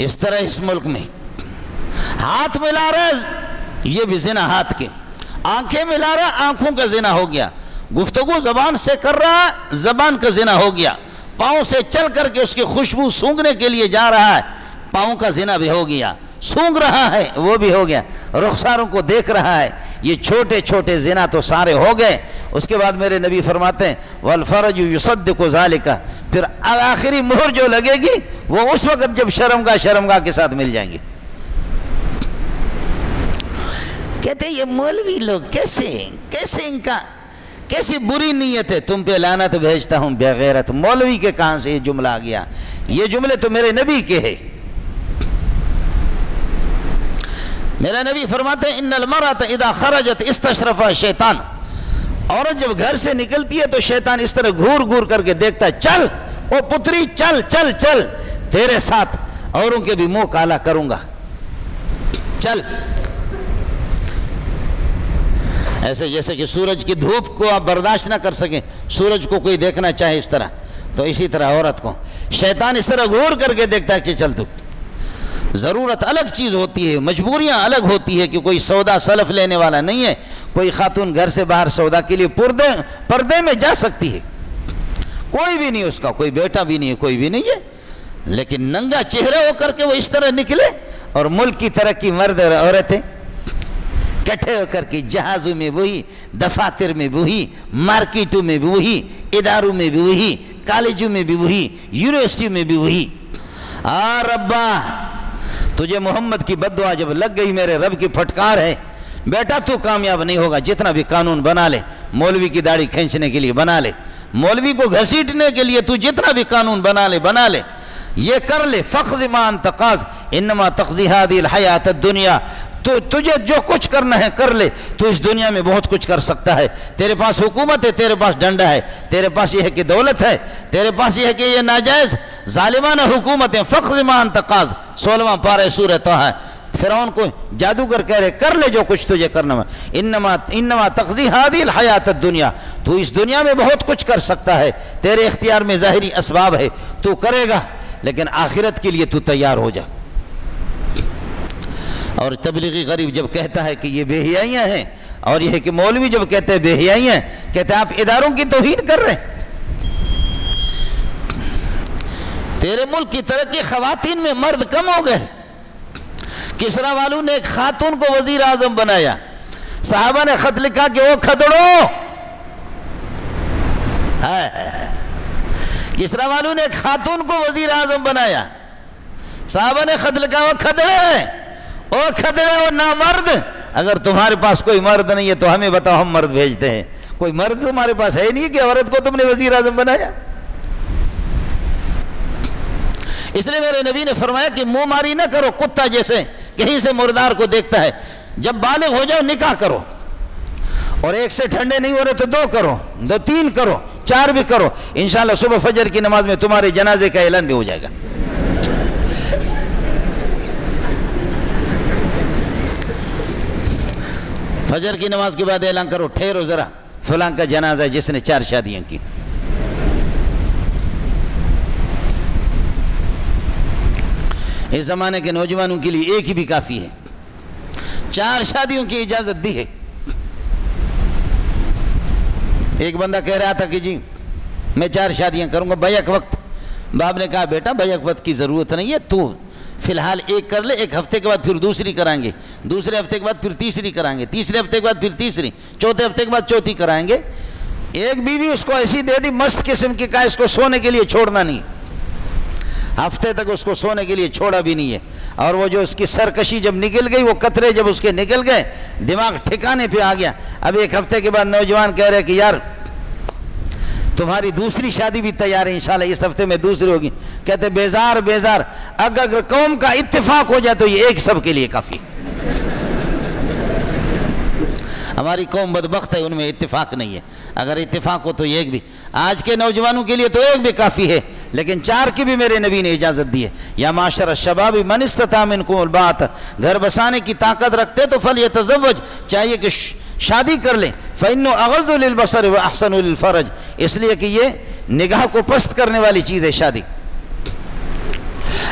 اس طرح اس ملک میں ہاتھ ملا رہا یہ بھی زنا ہاتھ کے، آنکھیں ملا رہا آنکھوں کا زنا ہو گیا، گفتگو زبان سے کر رہا زبان کا زنا ہو گیا، پاؤں سے چل کر کے اس کی خوشبو سونگھنے کے لیے جا رہا ہے، پاؤں کا زنا بھی ہو گیا، سونگ رہا ہے وہ بھی ہو گیا، رخساروں کو دیکھ رہا ہے، یہ چھوٹے چھوٹے زنا تو سارے ہو گئے۔ اس کے بعد میرے نبی فرماتے ہیں والفرج یصدق ذالک، پھر آخری مہر جو لگے گی وہ اس وقت جب شرمگاہ کے ساتھ مل جائیں گے۔ کہتے ہیں یہ مولوی لوگ کیسے ان کا کیسی بری نیت ہے، تم پہ لعنت بھیجتا ہوں بے غیرت۔ مولوی کے کہاں سے یہ جملہ آ گیا؟ یہ جملے تو میرے نبی کے ہیں۔ میرا نبی فرماتے ہیں ان المرأة اذا خرجت استشرفها شیطان، عورت جب گھر سے نکلتی ہے تو شیطان اس طرح گھور گھور کر کے دیکھتا ہے، چل او پتری چل چل چل، تیرے ساتھ اوروں کے بھی منہ کالا کروں گا، چل۔ ایسے جیسے کہ سورج کی دھوپ کو آپ برداشت نہ کر سکیں، سورج کو کوئی دیکھنا چاہے اس طرح، تو اسی طرح عورت کو شیطان اس طرح گھور کر کے دیکھتا ہے کہ چل تو۔ ضرورت الگ چیز ہوتی ہے، مجبوریاں الگ ہوتی ہے کہ کوئی سودا سلف لینے والا نہیں ہے، کوئی خاتون گھر سے باہر سودا کے لیے پردے میں جا سکتی ہے، کوئی بھی نہیں اس کا، کوئی بیٹا بھی نہیں ہے، کوئی بھی نہیں ہے، لیکن ننگا چہرے ہو کر کے وہ اس طرح نکلے، اور ملک کی ترقی مرد اور عورتیں کٹھے ہو کر کے جہازوں میں وہی، دفاتر میں وہی، مارکیٹوں میں بھی وہی، اداروں میں بھی وہی، کالجوں میں بھی وہی، یونیورسٹی میں بھی وہی۔ ربا تجھے محمد کی بددعا جب لگ گئی، میرے رب کی پھٹکار ہے، بیٹا تو کامیاب نہیں ہوگا، جتنا بھی قانون بنا لے، مولوی کی داڑھی کھینچنے کے لیے بنا لے، مولوی کو گھسیٹنے کے لیے تو جتنا بھی قانون بنا لے، یہ کر لے، فخذ ما انت قاض انما تقضی هذه الحیات الدنیا، تو تجھے جو کچھ کرنا ہے کر لے، تو اس دنیا میں بہت کچھ کر سکتا ہے، تیرے پاس حکومت ہے، تیرے پاس ڈنڈا ہے، تیرے پاس یہ ہے کہ دولت ہے، تیرے پاس یہ ہے کہ یہ ناجائز ظالمانہ حکومت ہے، فخذ ما انت قاض، 16واں پارہ سورہ طٰہٰ۔ فرعون کو جادوگر کہہ رہے کر لے جو کچھ تجھے کرنا ہے، انما تقضی هذه الحیات الدنیا، تو اس دنیا میں بہت کچھ کر سکتا ہے، تیرے اختیار میں ظاہری اسباب ہے، تو کرے گا، لیکن آخرت کے لیے تو تیار ہو جا۔ اور تبلیغی غریب جب کہتا ہے کہ یہ بے حیائیاں ہیں، اور یہ ہے کہ مولوی جب کہتے ہیں بے حیائیاں ہیں، کہتے ہیں آپ اداروں کی توہین کر رہے ہیں۔ تیرے ملک کی ترقی خواتین میں مرد کم ہو گئے، کسرا والوں نے ایک خاتون کو وزیر اعظم بنایا، صحابہ نے خط لکھا کہ وہ کھدڑو، کسرا والوں نے ایک خاتون کو وزیر اعظم بنایا، صحابہ نے خط لکھا وہ کھدڑے، او کھدڑے او نامرد، اگر تمہارے پاس کوئی مرد نہیں ہے تو ہمیں بتاؤ، ہم مرد بھیجتے ہیں۔ کوئی مرد تمہارے پاس ہے نہیں کہ عورت کو تم نے وزیر اعظم بنایا؟ اس لیے میرے نبی نے فرمایا کہ منہ ماری نہ کرو کتا جیسے کہیں سے مردار کو دیکھتا ہے، جب بالغ ہو جاؤ نکاح کرو، اور ایک سے ٹھنڈے نہیں ہو رہے تو 2 کرو، 3 کرو، 4 بھی کرو، انشاءاللہ صبح فجر کی نماز میں تمہارے جنازے کا اعلان بھی ہو جائے گا۔ فجر کی نماز کے بعد اعلان کرو، ٹھہرو ذرا، فلاں کا جنازہ ہے جس نے 4 شادیاں کی۔ اس زمانے کے نوجوانوں کے لیے ایک ہی بھی کافی ہے، 4 شادیوں کی اجازت دی ہے۔ ایک بندہ کہہ رہا تھا کہ جی میں 4 شادیاں کروں گا بیک وقت۔ باپ نے کہا بیٹا بیک وقت کی ضرورت نہیں ہے، تو فی الحال ایک کر لے، 1 ہفتے کے بعد پھر دوسری کرائیں گے، دوسرے ہفتے کے بعد پھر تیسری کرائیں گے، تیسرے ہفتے کے بعد پھر تیسری، چوتھے ہفتے کے بعد چوتھی کرائیں گے۔ ایک بیوی اس کو ایسی دے دی مست قسم کی، کہا اس کو سونے کے لیے چھوڑنا نہیں، ہفتے تک اس کو سونے کے لیے چھوڑا بھی نہیں ہے۔ اور وہ جو اس کی سرکشی جب نکل گئی، وہ قطرے جب اس کے نکل گئے، دماغ ٹھکانے پہ آ گیا۔ اب 1 ہفتے کے بعد نوجوان کہہ رہے کہ یار تمہاری دوسری شادی بھی تیار ہے، انشاءاللہ اس ہفتے میں دوسری ہوگی۔ کہتے بیزار بیزار، اگر قوم کا اتفاق ہو جائے تو یہ ایک سب کے لیے کافی۔ ہماری قوم بدبخت ہے، ان میں اتفاق نہیں ہے، اگر اتفاق ہو تو ایک بھی۔ آج کے نوجوانوں کے لیے تو ایک بھی کافی ہے، لیکن 4 کی بھی میرے نبی نے اجازت دی ہے۔ یا معاشر الشباب من استطاع منکم الباۃ، گھر بسانے کی طاقت رکھتے تو فلیتزوج، چاہیے کہ شادی کر لیں۔ فإنه اغض للبصر واحسن للفرج، اس لیے کہ یہ نگاہ کو پست کرنے والی چیز ہے شادی۔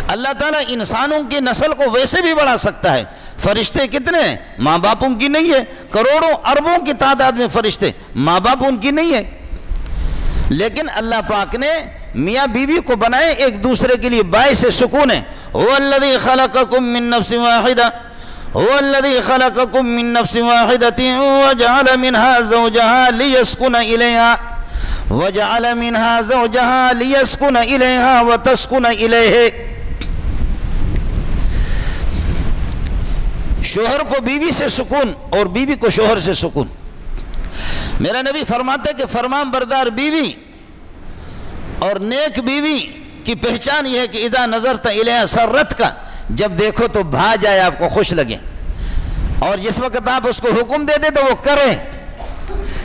اللہ تعالیٰ انسانوں کی نسل کو ویسے بھی بڑھا سکتا ہے۔ فرشتے کتنے ہیں؟ ماں باپ ان کی نہیں ہے، کروڑوں اربوں کی تعداد میں فرشتے، ماں باپ ان کی نہیں ہے، لیکن اللہ پاک نے میاں بیوی کو بنائے ایک دوسرے کے لیے باعث سکون ہے۔ هو الذی خلقکم من نفس واحدہ، هو الذی خلقکم من نفس واحدۃ وجعل منها زوجها ليسكن إلیہا وجعل منها زوجها ليسكن إلیہا وتسكن إلیہ۔ شوہر کو بیوی سے سکون اور بیوی کو شوہر سے سکون۔ میرا نبی فرماتا ہے کہ فرمان بردار بیوی اور نیک بیوی کی پہچان یہ ہے کہ اذا نظرت الیہا سرت کا، جب دیکھو تو بھا جائے، آپ کو خوش لگے، اور جس وقت آپ اس کو حکم دے دے تو وہ کریں۔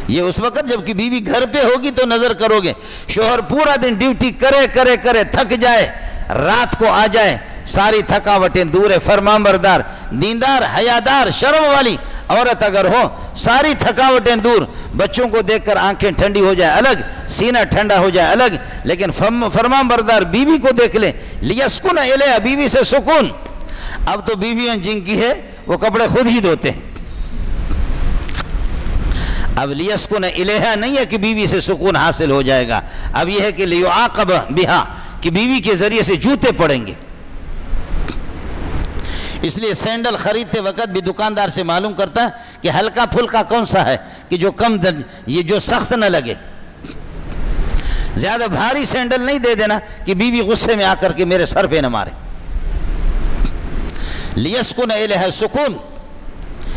یہ اس وقت جب کہ بیوی گھر پہ ہوگی تو نظر کرو گے۔ شوہر پورا دن ڈیوٹی کرے کرے کرے تھک جائے، رات کو آ جائے، ساری تھکاوٹیں دور ہے۔ فرمان بردار، دیندار، حیادار، شرم والی عورت اگر ہو، ساری تھکاوٹیں دور، بچوں کو دیکھ کر آنکھیں ٹھنڈی ہو جائے الگ، سینہ ٹھنڈا ہو جائے الگ، لیکن فرمان بردار بیوی کو دیکھ لیں، لیسکن الیہا، بیوی سے سکون۔ اب تو بیویاں جن کی ہے وہ کپڑے خود ہی دھوتے ہیں۔ اب لیسکن الیہا نہیں ہے کہ بیوی سے سکون حاصل ہو جائے گا، اب یہ ہے کہ لیعاقب بہا، کہ بیوی کے ذریعے سے جوتے پڑیں گے۔ اس لیے سینڈل خریدتے وقت بھی دکاندار سے معلوم کرتا ہے کہ ہلکا پھلکا کون سا ہے کہ جو کم یہ جو سخت نہ لگے۔ زیادہ بھاری سینڈل نہیں دے دینا کہ بیوی غصے میں آ کر کے میرے سر پہ نہ مارے۔ لیسکن الیہا، سکون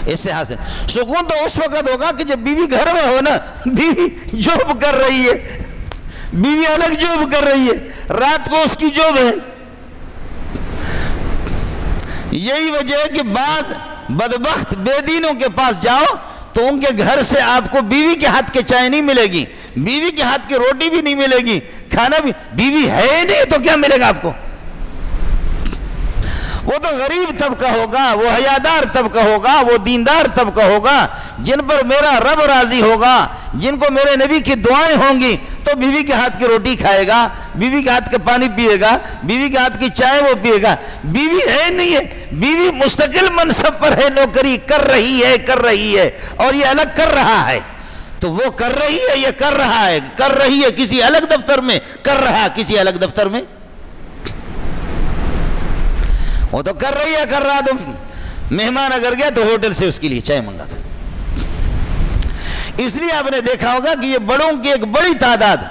اس سے حاصل۔ سکون تو اس وقت ہوگا کہ جب بیوی گھر میں ہو نا، بیوی جوب کر رہی ہے، بیوی الگ جوب کر رہی ہے، رات کو اس کی جوب ہے۔ یہی وجہ ہے کہ بعض بدبخت بے دینوں کے پاس جاؤ تو ان کے گھر سے آپ کو بیوی کے ہاتھ کے چائے نہیں ملے گی، بیوی کے ہاتھ کی روٹی بھی نہیں ملے گی، کھانا بھی، بیوی ہے نہیں تو کیا ملے گا آپ کو؟ وہ تو غریب طبقہ ہوگا، وہ حیادار طبقہ ہوگا، وہ دیندار طبقہ ہوگا، جن پر میرا رب راضی ہوگا، جن کو میرے نبی کی دعائیں ہوں گی، تو بیوی کے ہاتھ کی روٹی کھائے گا، بیوی کے ہاتھ کا پانی پیے گا، بیوی کے ہاتھ کی چائے وہ پیے گا۔ بیوی ہے نہیں ہے، بیوی مستقل منصب پر ہے، نوکری کر رہی ہے اور یہ الگ کر رہا ہے، تو وہ کر رہی ہے، یہ کر رہا ہے، کر رہی ہے کسی الگ دفتر میں، کر رہا ہے کسی الگ دفتر میں۔ وہ تو کر رہی ہے، کر رہا، تو مہمان اگر گیا تو ہوٹل سے اس کے لیے چائے منگا تھا۔ اس لیے آپ نے دیکھا ہوگا کہ یہ بڑوں کی ایک بڑی تعداد،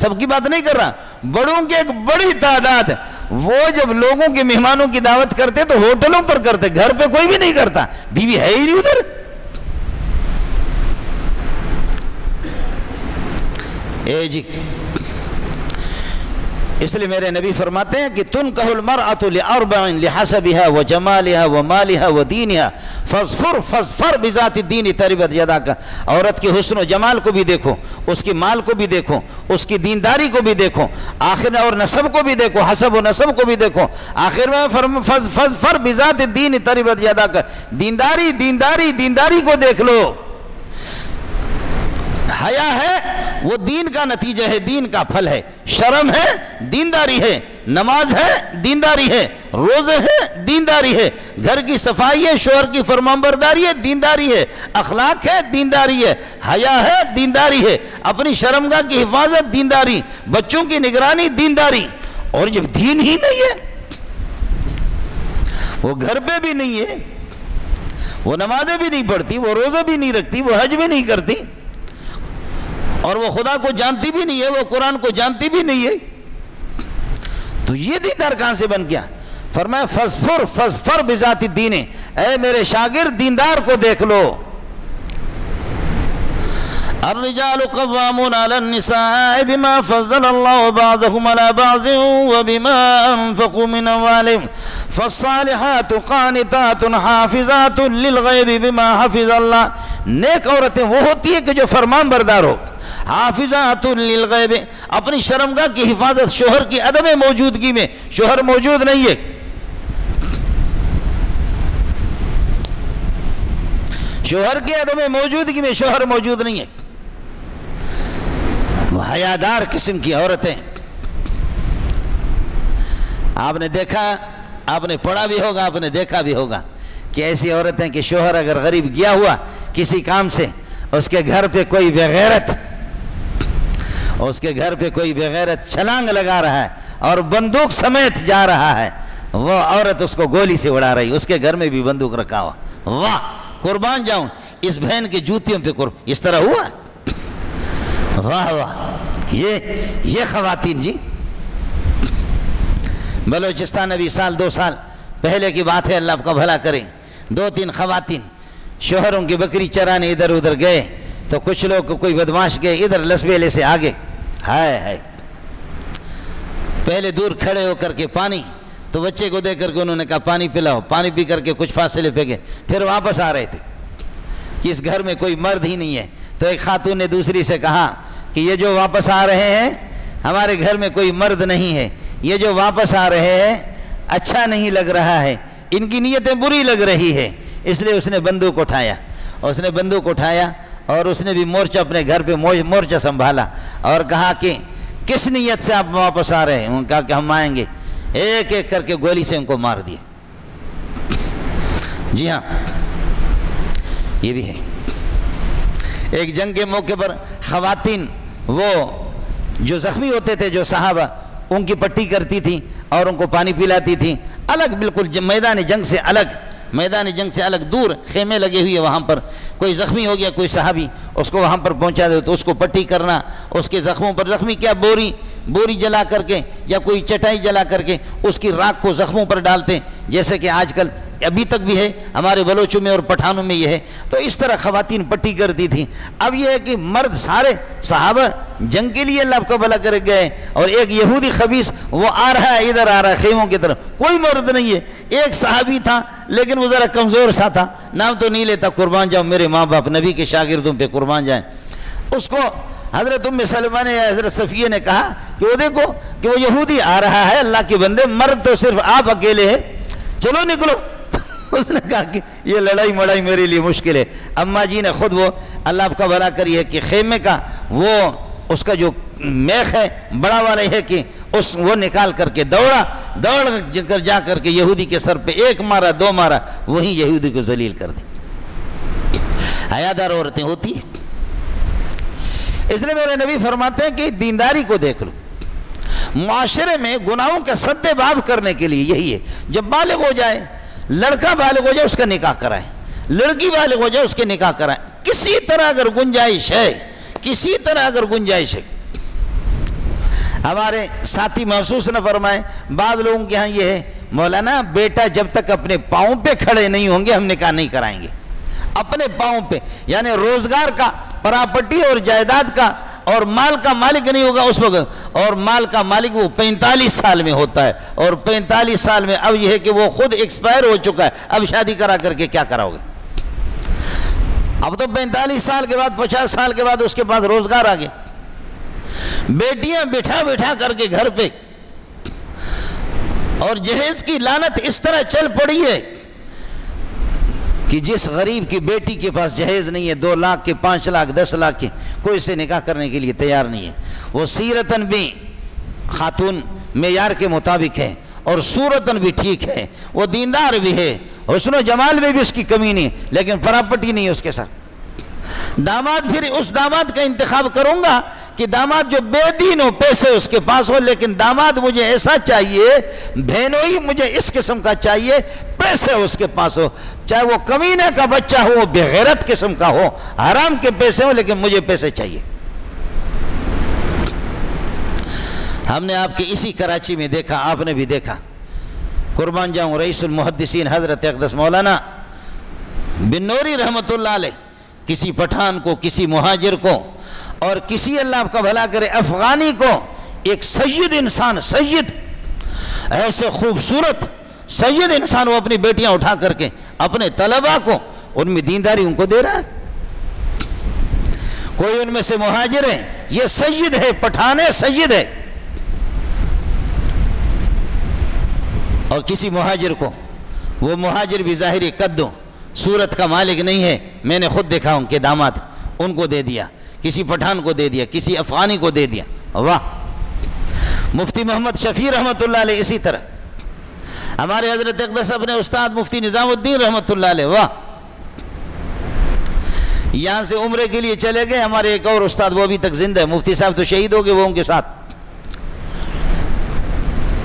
سب کی بات نہیں کر رہا، بڑوں کی ایک بڑی تعداد وہ جب لوگوں کے مہمانوں کی دعوت کرتے تو ہوٹلوں پر کرتے، گھر پہ کوئی بھی نہیں کرتا، بیوی ہے ہی نہیں ادھر۔ جی اس لیے میرے نبی فرماتے ہیں کہ تنکح المرأة لأربع لحسبها وجمالها ومالها ودینها فاظفر بذات الدین تربت یداک۔ عورت کے حسن و جمال کو بھی دیکھو، اس کی مال کو بھی دیکھو، اس کی دینداری کو بھی دیکھو، آخر اور نسب کو بھی دیکھو، حسب و نسب کو بھی دیکھو، آخر میں فاظفر بذات الدین تربت یداک، دینداری کو دیکھ لو۔ حیا ہے وہ دین کا نتیجہ ہے، دین کا پھل ہے، شرم ہے دینداری ہے، نماز ہے دینداری ہے، روزے ہے دینداری ہے، گھر کی صفائی ہے، شوہر کی فرمانبرداری ہے دینداری ہے، اخلاق ہے دینداری ہے، حیا ہے دینداری ہے، اپنی شرمگاہ کی حفاظت دینداری، بچوں کی نگرانی دینداری۔ اور جب دین ہی نہیں ہے، وہ گھر پہ بھی نہیں ہے، وہ نمازیں بھی نہیں پڑھتی، وہ روزے بھی نہیں رکھتی، وہ حج بھی نہیں کرتی، اور وہ خدا کو جانتی بھی نہیں ہے، وہ قرآن کو جانتی بھی نہیں ہے، تو یہ دیندار کہاں سے بن گیا؟ فرمایا فاظفر بذات الدین، اے میرے شاگرد دیندار کو دیکھ لو۔ الرجال قوامون علی النساء بما فضل اللہ بعضهم علی بعض وبما انفقوا من اموالهم فالصالحات قانتات حافظات للغیب بما حفظ اللہ۔ نیک عورتیں وہ ہوتی ہیں کہ جو فرمان بردار ہو، حافظات للغیب، اپنی شرمگاہ کی حفاظت، شوہر کی عدم موجودگی میں، شوہر موجود نہیں ہے، شوہر کی عدم موجودگی میں شوہر موجود نہیں ہے، حیادار قسم کی عورتیں۔ آپ نے دیکھا، آپ نے پڑھا بھی ہوگا، آپ نے دیکھا بھی ہوگا کہ ایسی عورتیں کہ شوہر اگر غریب گیا ہوا کسی کام سے، اس کے گھر پہ کوئی بغیرت چھلانگ لگا رہا ہے اور بندوق سمیت جا رہا ہے، وہ عورت اس کو گولی سے اڑا رہی، اس کے گھر میں بھی بندوق رکھا ہوا، واہ قربان جاؤں اس بہن کے جوتیوں پہ اس طرح ہوا، واہ واہ۔ یہ خواتین جی، بلوچستان ابھی سال 2 سال پہلے کی بات ہے، اللہ آپ کا بھلا کریں، 2-3 خواتین شوہروں کی بکری چرانے ادھر ادھر گئے تو کچھ لوگ کوئی بدماش گئے ادھر لسبیلے سے آگے، ہائے پہلے دور کھڑے ہو کر کے پانی، تو بچے کو دے کر کے انہوں نے کہا پانی پلاؤ، پانی پی کر کے کچھ فاصلے پہ گئے، پھر واپس آ رہے تھے کہ اس گھر میں کوئی مرد ہی نہیں ہے، تو ایک خاتون نے دوسری سے کہا کہ یہ جو واپس آ رہے ہیں ہمارے گھر میں کوئی مرد نہیں ہے، یہ جو واپس آ رہے ہیں اچھا نہیں لگ رہا ہے، ان کی نیتیں بری لگ رہی ہے، اس لیے اس نے بندوق اٹھایا اور اس نے بھی مورچہ اپنے گھر پہ مورچہ سنبھالا اور کہا کہ کس نیت سے آپ واپس آ رہے ہیں؟ انہوں نے کہا کہ ہم آئیں گے، ایک ایک کر کے گولی سے ان کو مار دیا۔ جی ہاں یہ بھی ہے، ایک جنگ کے موقع پر خواتین وہ جو زخمی ہوتے تھے، جو صحابہ، ان کی پٹی کرتی تھیں اور ان کو پانی پلاتی تھیں، الگ بالکل میدان جنگ سے الگ دور خیمے لگے ہوئے، وہاں پر کوئی زخمی ہو گیا کوئی صحابی، اس کو وہاں پر پہنچا دے تو اس کو پٹی کرنا، اس کے زخموں پر، زخمی کیا بوری جلا کر کے یا کوئی چٹائی جلا کر کے اس کی راکھ کو زخموں پر ڈالتے، جیسے کہ آج کل ابھی تک بھی ہے ہمارے بلوچوں میں اور پٹھانوں میں یہ ہے، تو اس طرح خواتین پٹی کرتی تھیں۔ اب یہ ہے کہ مرد سارے صحابہ جنگ کے لیے اللہ کا بھلا کر گئے، اور ایک یہودی خبیث وہ آ رہا ہے، ادھر آ رہا ہے خیموں کی طرف، کوئی مرد نہیں ہے، ایک صحابی تھا لیکن وہ ذرا کمزور سا تھا، نام تو نہیں لیتا، قربان جاؤ میرے ماں باپ نبی کے شاگردوں پہ قربان جائیں، اس کو حضرت ام سلمہ نے، حضرت صفیہ نے کہا کہ وہ دیکھو کہ وہ یہودی آ رہا ہے، اللہ کے بندے، مرد تو صرف آپ اکیلے ہیں، چلو نکلو۔ اس نے کہا کہ یہ لڑائی مڑائی میرے لیے مشکل ہے۔ اماں جی نے خود وہ اللہ آپ کا بھلا کریے کہ خیمے کا وہ اس کا جو میخ ہے بڑا والا ہے کہ وہ نکال کر کے دوڑ جا کر کے یہودی کے سر پہ 1 مارا 2 مارا، وہی یہودی کو ذلیل کر دی۔ حیادار عورتیں ہوتی ہیں، اس لیے میرے نبی فرماتے ہیں کہ دینداری کو دیکھ لو۔ معاشرے میں گناہوں کا سد باب کرنے کے لیے یہی ہے، جب بالغ ہو جائے، لڑکا بالغ ہو جائے اس کا نکاح کرائیں، لڑکی بالغ ہو جائے اس کے نکاح کرائیں، کسی طرح اگر گنجائش ہے، ہمارے ساتھی محسوس نہ فرمائیں، بعض لوگوں کے ہاں یہ ہے مولانا بیٹا جب تک اپنے پاؤں پہ کھڑے نہیں ہوں گے ہم نکاح نہیں کرائیں گے. اپنے پاؤں پہ یعنی روزگار کا، پراپرٹی اور جائیداد کا اور مال کا مالک نہیں ہوگا اس وقت، اور مال کا مالک وہ 45 سال میں ہوتا ہے، اور 45 سال میں اب یہ ہے کہ وہ خود ایکسپائر ہو چکا ہے، اب شادی کرا کر کے کیا کراؤ گے؟ اب تو 45 سال کے بعد 50 سال کے بعد اس کے پاس روزگار آ گیا. بیٹیاں بٹھا بٹھا کر کے گھر پہ، اور جہیز کی لعنت اس طرح چل پڑی ہے کہ جس غریب کی بیٹی کے پاس جہیز نہیں ہے، 2 لاکھ کے، 5 لاکھ، 10 لاکھ کے، کوئی سے نکاح کرنے کے لیے تیار نہیں ہے. وہ سیرتاً بھی خاتون معیار کے مطابق ہے اور صورتاً بھی ٹھیک ہے، وہ دیندار بھی ہے، حسن و جمال میں بھی اس کی کمی نہیں، لیکن پراپرٹی نہیں ہے اس کے ساتھ. داماد پھر اس داماد کا انتخاب کروں گا کہ داماد جو بے دین ہو، پیسے اس کے پاس ہو، لیکن داماد مجھے ایسا چاہیے، بہنوئی مجھے اس قسم کا چاہیے، پیسے اس کے پاس ہو، چاہے وہ کمینے کا بچہ ہو، بے غیرت قسم کا ہو، حرام کے پیسے ہو، لیکن مجھے پیسے چاہیے. ہم نے آپ کے اسی کراچی میں دیکھا، آپ نے بھی دیکھا، قربان جاؤں رئیس المحدثین حضرت اقدس مولانا بن نوری رحمۃ اللہ علیہ کسی پٹھان کو، کسی مہاجر کو، اور کسی اللہ آپ کا بھلا کرے افغانی کو، ایک سید انسان، سید ایسے خوبصورت سید انسان، وہ اپنی بیٹیاں اٹھا کر کے اپنے طلباء کو ان میں دینداری ان کو دے رہا ہے. کوئی ان میں سے مہاجر ہے، یہ سید ہے، پٹھان ہے، سید ہے. اور کسی مہاجر کو، وہ مہاجر بھی ظاہری قد صورت کا مالک نہیں ہے، میں نے خود دیکھا ان کے داماد، ان کو دے دیا، کسی پٹھان کو دے دیا، کسی افغانی کو دے دیا. واہ. مفتی محمد شفیع رحمۃ اللہ علیہ اسی طرح، ہمارے حضرت اقدس اپنے استاد مفتی نظام الدین رحمۃ اللہ علیہ، واہ. یہاں سے عمرے کے لیے چلے گئے، ہمارے ایک اور استاد وہ ابھی تک زندہ ہے، مفتی صاحب تو شہید ہو گئے، وہ ان کے ساتھ.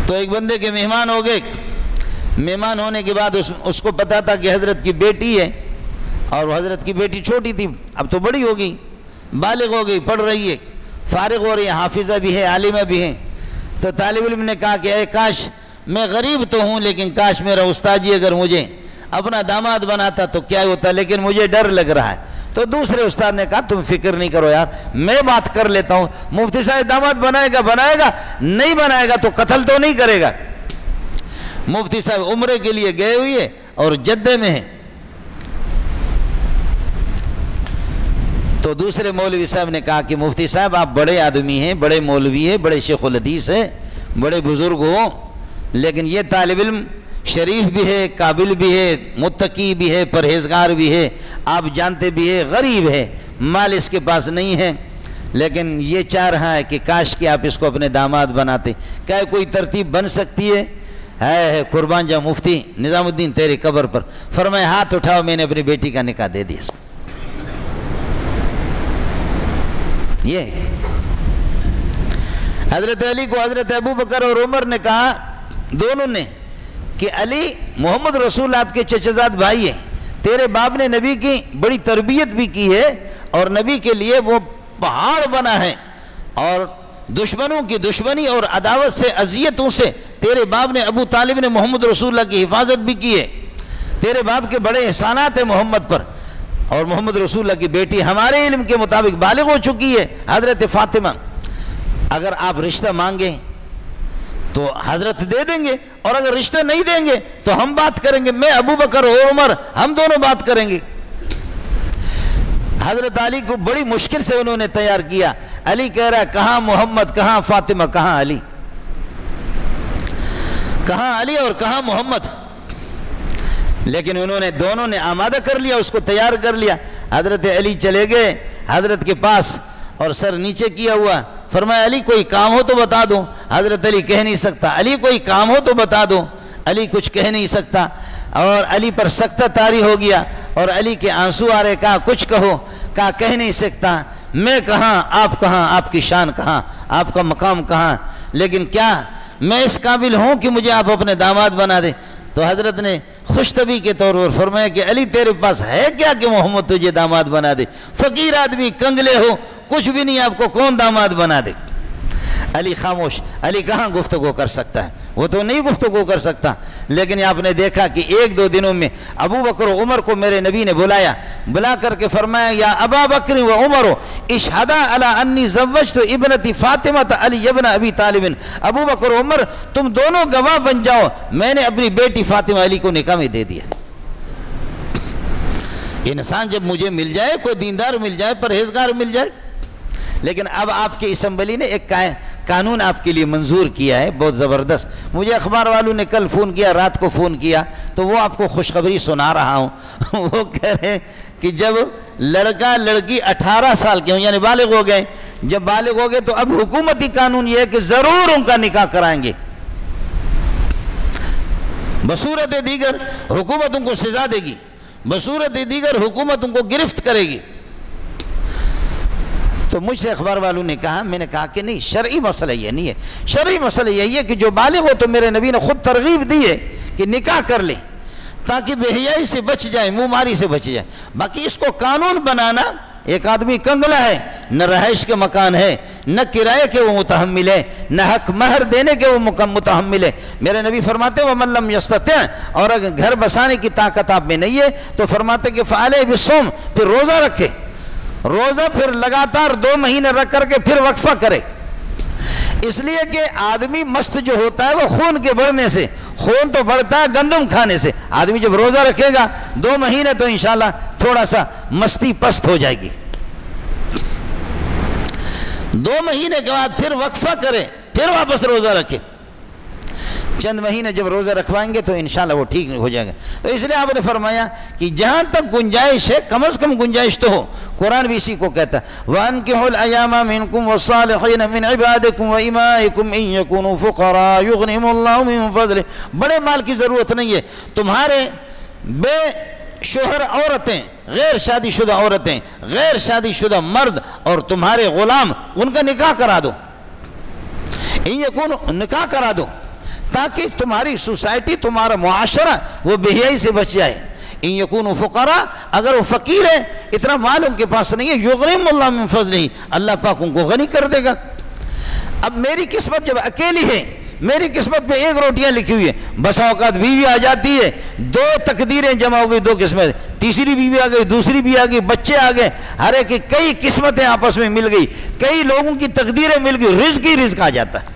تو ایک بندے کے مہمان ہو گئے، مہمان ہونے کے بعد اس کو پتا تھا کہ حضرت کی بیٹی ہے، اور حضرت کی بیٹی چھوٹی تھی، اب تو بڑی ہو گئی، بالغ ہو گئی، پڑھ رہی ہے، فارغ ہو رہی ہے، حافظہ بھی ہے، عالمہ بھی ہے. تو طالب علم نے کہا کہ اے کاش میں غریب تو ہوں، لیکن کاش میرا استاد جی اگر مجھے اپنا داماد بناتا تو کیا ہوتا، لیکن مجھے ڈر لگ رہا ہے. تو دوسرے استاد نے کہا تم فکر نہیں کرو یار، میں بات کر لیتا ہوں، مفتی صاحب داماد بنائے گا، نہیں بنائے گا تو قتل تو نہیں کرے گا. مفتی صاحب عمرے کے لیے گئے ہوئے ہیں اور جدہ میں ہیں. تو دوسرے مولوی صاحب نے کہا کہ مفتی صاحب آپ بڑے آدمی ہیں، بڑے مولوی ہیں، بڑے شیخ الحدیث ہیں، بڑے بزرگ ہوں، لیکن یہ طالب علم شریف بھی ہے، قابل بھی ہے، متقی بھی ہے، پرہیزگار بھی ہے، آپ جانتے بھی ہے، غریب ہے، مال اس کے پاس نہیں ہے، لیکن یہ چاہ رہا ہے کہ کاش کہ آپ اس کو اپنے داماد بناتے. کیا کوئی ترتیب بن سکتی ہے؟ قربان جاؤں مفتی نظام الدین تیری قبر پر. فرمایا ہاتھ اٹھاؤ، میں نے اپنی بیٹی کا نکاح دے دیا. یہ حضرت علی کو حضرت ابو بکر اور عمر نے کہا، دونوں نے، کہ علی محمد رسول آپ کے چچزاد بھائی ہیں، تیرے باپ نے نبی کی بڑی تربیت بھی کی ہے، اور نبی کے لیے وہ پہاڑ بنا ہے، اور دشمنوں کی دشمنی اور عداوت سے، اذیتوں سے تیرے باپ نے، ابو طالب نے محمد رسول اللہ کی حفاظت بھی کی ہے. تیرے باپ کے بڑے احسانات ہیں محمد پر. اور محمد رسول اللہ کی بیٹی ہمارے علم کے مطابق بالغ ہو چکی ہے، حضرت فاطمہ. اگر آپ رشتہ مانگیں تو حضرت دے دیں گے، اور اگر رشتہ نہیں دیں گے تو ہم بات کریں گے، میں، ابو بکر اور عمر، ہم دونوں بات کریں گے. حضرت علی کو بڑی مشکل سے انہوں نے تیار کیا. علی کہہ رہا ہے کہاں محمد، کہاں فاطمہ، کہاں علی، کہاں علی اور کہاں محمد. لیکن انہوں نے دونوں نے آمادہ کر لیا، اس کو تیار کر لیا. حضرت علی چلے گئے حضرت کے پاس اور سر نیچے کیا ہوا. فرمایا علی کوئی کام ہو تو بتا دو. حضرت علی کہہ نہیں سکتا. علی کوئی کام ہو تو بتا دو. علی کچھ کہہ نہیں سکتا، اور علی پر سختہ طاری ہو گیا، اور علی کے آنسو آ رہے. کہا کچھ کہو. کہا کہہ نہیں سکتا، میں کہاں، آپ کہاں، آپ کی شان کہاں، آپ کا مقام کہاں، لیکن کیا میں اس قابل ہوں کہ مجھے آپ اپنے داماد بنا دیں. تو حضرت نے خوش طبی کے طور پر فرمایا کہ علی تیرے پاس ہے کیا کہ محمد تجھے داماد بنا دے؟ فقیر آدمی، کنگلے ہو، کچھ بھی نہیں، آپ کو کون داماد بنا دے؟ علی خاموش، علی کہاں گفتگو کر سکتا ہے، وہ تو نہیں گفتگو کر سکتا. لیکن آپ نے دیکھا کہ ایک دو دنوں میں ابو بکر و عمر کو میرے نبی نے بلا کر کے فرمایا یا ابا بکر و عمر اشہدا علی انی زوجت ابنتی فاطمہ علی ابن ابی طالب. ابو بکر و عمر تم دونوں گواہ بن جاؤ، میں نے اپنی بیٹی فاطمہ علی کو نکاح میں دے دیا. انسان جب مجھے مل جائے، کوئی دیندار مل جائے، پرہیزگار مل جائے. لیکن اب آپ کے اسمبلی نے ایک قانون آپ کے لیے منظور کیا ہے بہت زبردست. مجھے اخبار والوں نے کل فون کیا، رات کو فون کیا، تو وہ آپ کو خوشخبری سنا رہا ہوں. وہ کہہ رہے ہیں کہ جب لڑکا لڑکی 18 سال کے ہوں یعنی بالغ ہو گئے، جب بالغ ہو گئے تو اب حکومتی قانون یہ ہے کہ ضرور ان کا نکاح کرائیں گے. بصورت دیگر حکومت ان کو سزا دے گی، بصورت دیگر حکومت ان کو گرفت کرے گی. تو مجھ سے اخبار والوں نے کہا، میں نے کہا کہ نہیں، شرعی مسئلہ یہ نہیں ہے. شرعی مسئلہ یہی ہے کہ جو بالغ ہو تو میرے نبی نے خود ترغیب دی ہے کہ نکاح کر لیں تاکہ بے حیائی سے بچ جائیں، منہ ماری سے بچ جائیں. باقی اس کو قانون بنانا، ایک آدمی کنگلا ہے، نہ رہائش کے مکان ہے، نہ کرائے کے وہ متحمل ہے، نہ حق مہر دینے کے وہ متحمل ہے. میرے نبی فرماتے ہیں وَمَن لَمْ يَسْتَطِعْ، اور اگر گھر بسانے کی طاقت آپ میں نہیں ہے تو فرماتے کہ فَعَلَيْهِ بِالصَّوْمِ، پھر روزہ رکھے، روزہ پھر لگاتار 2 مہینے رکھ کر کے پھر وقفہ کرے. اس لیے کہ آدمی مست جو ہوتا ہے وہ خون کے بڑھنے سے، خون تو بڑھتا ہے گندم کھانے سے. آدمی جب روزہ رکھے گا 2 مہینے تو انشاءاللہ تھوڑا سا مستی پست ہو جائے گی. 2 مہینے کے بعد پھر وقفہ کرے، پھر واپس روزہ رکھے. چند مہینے جب روزہ رکھوائیں گے تو انشاءاللہ وہ ٹھیک ہو جائے گا. تو اس لیے آپ نے فرمایا کہ جہاں تک گنجائش ہے، کم از کم گنجائش تو ہو. قرآن بھی اسی کو کہتا ہے وَأَنكِحُوا الْأَيَامَ مِنكُمْ وَالصَّالِحِينَ مِنْ عِبَادِكُمْ وَإِمَائِكُمْ إِنْ يَكُونُوا فُقَرَاءَ يُغْنِهِمُ اللَّهُ مِنْ فَضْلِهِ. بڑے مال کی ضرورت نہیں ہے. تمہارے بے شوہر عورتیں، غیر شادی شدہ عورتیں، غیر شادی شدہ مرد اور تمہارے غلام، ان کا نکاح کرا دو. إِنْ يَكُونُوا، نکاح کرا دو تاکہ تمہاری سوسائٹی، تمہارا معاشرہ وہ بے حیائی سے بچ جائے. ان یکونوا فقراء، اگر وہ فقیر ہے، اتنا مال ان کے پاس نہیں ہے، یغنیہم اللہ من فضلہ، اللہ پاک ان کو غنی کر دے گا. اب میری قسمت جب اکیلی ہے، میری قسمت پہ 1 روٹیاں لکھی ہوئی ہے، بسا اوقات بیوی آ جاتی ہے، 2 تقدیریں جمع ہو گئی، 2 قسمیں، تیسری بیوی آ گئی، دوسری بھی آ گئی، بچے آ گئے، ہر ایک کی کئی قسمتیں آپس میں مل گئی، کئی لوگوں کی تقدیریں مل گئی، رزق ہی رزق آ جاتا ہے.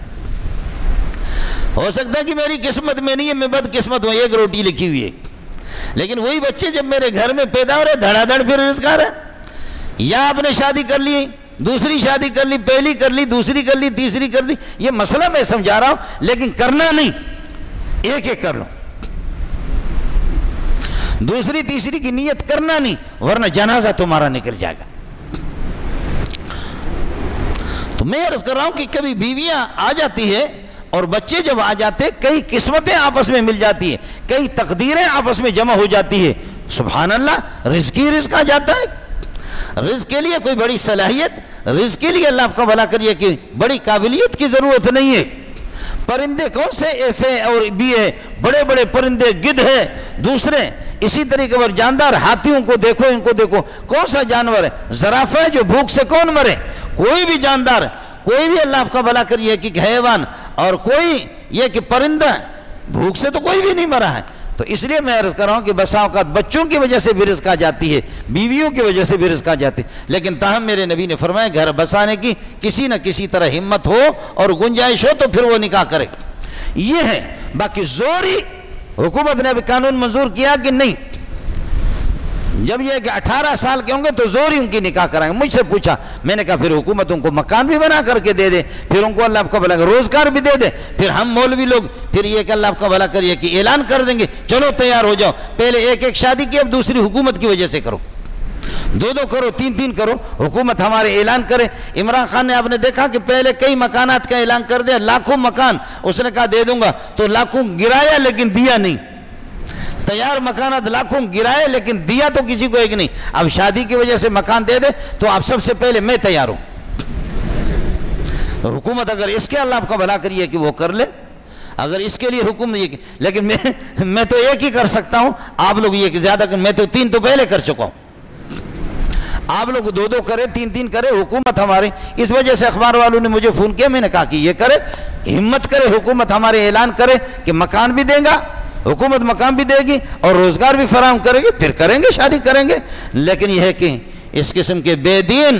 ہو سکتا ہے کہ میری قسمت میں نہیں ہے، میں بد قسمت ہوں، 1 روٹی لکھی ہوئی ہے، لیکن وہی بچے جب میرے گھر میں پیدا ہو رہے دھڑا دھڑ پھر رزق آ رہا ہے. یا آپ نے شادی کر لی، دوسری شادی کر لی، پہلی کر لی، دوسری کر لی، تیسری کر لی، یہ مسئلہ میں سمجھا رہا ہوں، لیکن کرنا نہیں، ایک ایک کر لو. دوسری تیسری کی نیت کرنا نہیں، ورنہ جنازہ تمہارا نکل جائے گا. تو میں عرض کر رہا ہوں کہ کبھی بیویاں آ جاتی ہے اور بچے جب آ جاتے، کئی قسمتیں آپس میں مل جاتی ہیں، کئی تقدیریں آپس میں جمع ہو جاتی ہے. سبحان اللہ، رزق ہی رزق آ جاتا ہے. رزق کے لیے کوئی بڑی صلاحیت، رزق کے لیے اللہ آپ کا بھلا کریے کہ بڑی قابلیت کی ضرورت نہیں ہے. پرندے کون سے ایف اے اور بی اے، بڑے بڑے پرندے، گدھ ہے، دوسرے اسی طریقے پر جاندار، ہاتھیوں کو دیکھو، ان کو دیکھو، کون سا جانور ہے؟ زرافہ ہے جو بھوک سے کون مرے؟ کوئی بھی جاندار، کوئی بھی اللہ آپ کا بھلا کریے کہ حیوان، اور کوئی یہ کہ پرندہ، بھوک سے تو کوئی بھی نہیں مرا ہے. تو اس لیے میں عرض کر رہا ہوں کہ بسا اوقات بچوں کی وجہ سے بھی رزق آ جاتی ہے، بیویوں کی وجہ سے بھی رزق آ جاتی ہے، لیکن تاہم میرے نبی نے فرمایا گھر بسانے کی کسی نہ کسی طرح ہمت ہو اور گنجائش ہو تو پھر وہ نکاح کرے. یہ ہے. باقی زوری حکومت نے ابھی قانون منظور کیا کہ نہیں، جب یہ کہ 18 سال کے ہوں گے تو زوری ان کی نکاح کرائیں گے. مجھ سے پوچھا، میں نے کہا پھر حکومت ان کو مکان بھی بنا کر کے دے دے، پھر ان کو اللہ آپ کا بھلا روزگار بھی دے دے، پھر ہم مولوی لوگ پھر یہ کہ اللہ آپ کا بھلا کریے کہ اعلان کر دیں گے چلو تیار ہو جاؤ، پہلے 1 شادی کی، اب دوسری حکومت کی وجہ سے کرو، 2 کرو، 3 کرو، حکومت ہمارے اعلان کرے. عمران خان نے آپ نے دیکھا کہ پہلے کئی مکانات کا اعلان کر دیا، لاکھوں مکان اس نے کہا دے دوں گا، تو لاکھوں گرایا لیکن دیا نہیں. تیار مکانات لاکھوں گرائے لیکن دیا تو کسی کو ایک نہیں. اب شادی کی وجہ سے مکان دے دے تو آپ سب سے پہلے میں تیار ہوں. حکومت اگر اس کے اللہ آپ کا بھلا کریے کہ وہ کر لے، اگر اس کے لیے حکم نہیں، لیکن میں تو 1 ہی کر سکتا ہوں، آپ لوگ یہ کہ زیادہ، میں تو 3 تو پہلے کر چکا ہوں. آپ لوگ 2 کرے 3 کرے حکومت ہمارے. اس وجہ سے اخبار والوں نے مجھے فون کیا, میں نے کہا کہ یہ کرے, ہمت کرے حکومت ہمارے, اعلان کرے کہ مکان بھی دے گا, حکومت مکان بھی دے گی اور روزگار بھی فراہم کرے گی, پھر کریں گے شادی کریں گے. لیکن یہ ہے کہ اس قسم کے بے دین,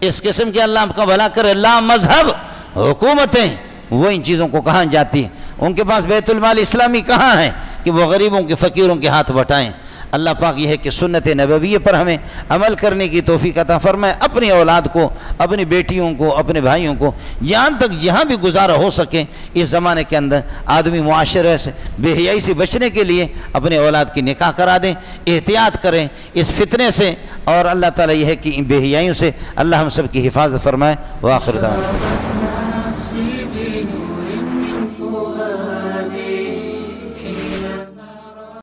اس قسم کے اللہ آپ کا بھلا کرے لا مذہب حکومتیں, وہ ان چیزوں کو کہاں جاتی ہیں؟ ان کے پاس بیت المال اسلامی کہاں ہے کہ وہ غریبوں کے فقیروں کے ہاتھ بٹائیں؟ اللہ پاک یہ ہے کہ سنت نبویہ پر ہمیں عمل کرنے کی توفیق عطا فرمائے. اپنی اولاد کو, اپنی بیٹیوں کو, اپنے بھائیوں کو جہاں تک جہاں بھی گزارا ہو سکے اس زمانے کے اندر آدمی معاشرے سے بے حیائی سے بچنے کے لیے اپنے اولاد کی نکاح کرا دیں, احتیاط کریں اس فتنے سے. اور اللہ تعالیٰ یہ ہے کہ ان بے حیائیوں سے اللہ ہم سب کی حفاظت فرمائے. وآخر دعوانا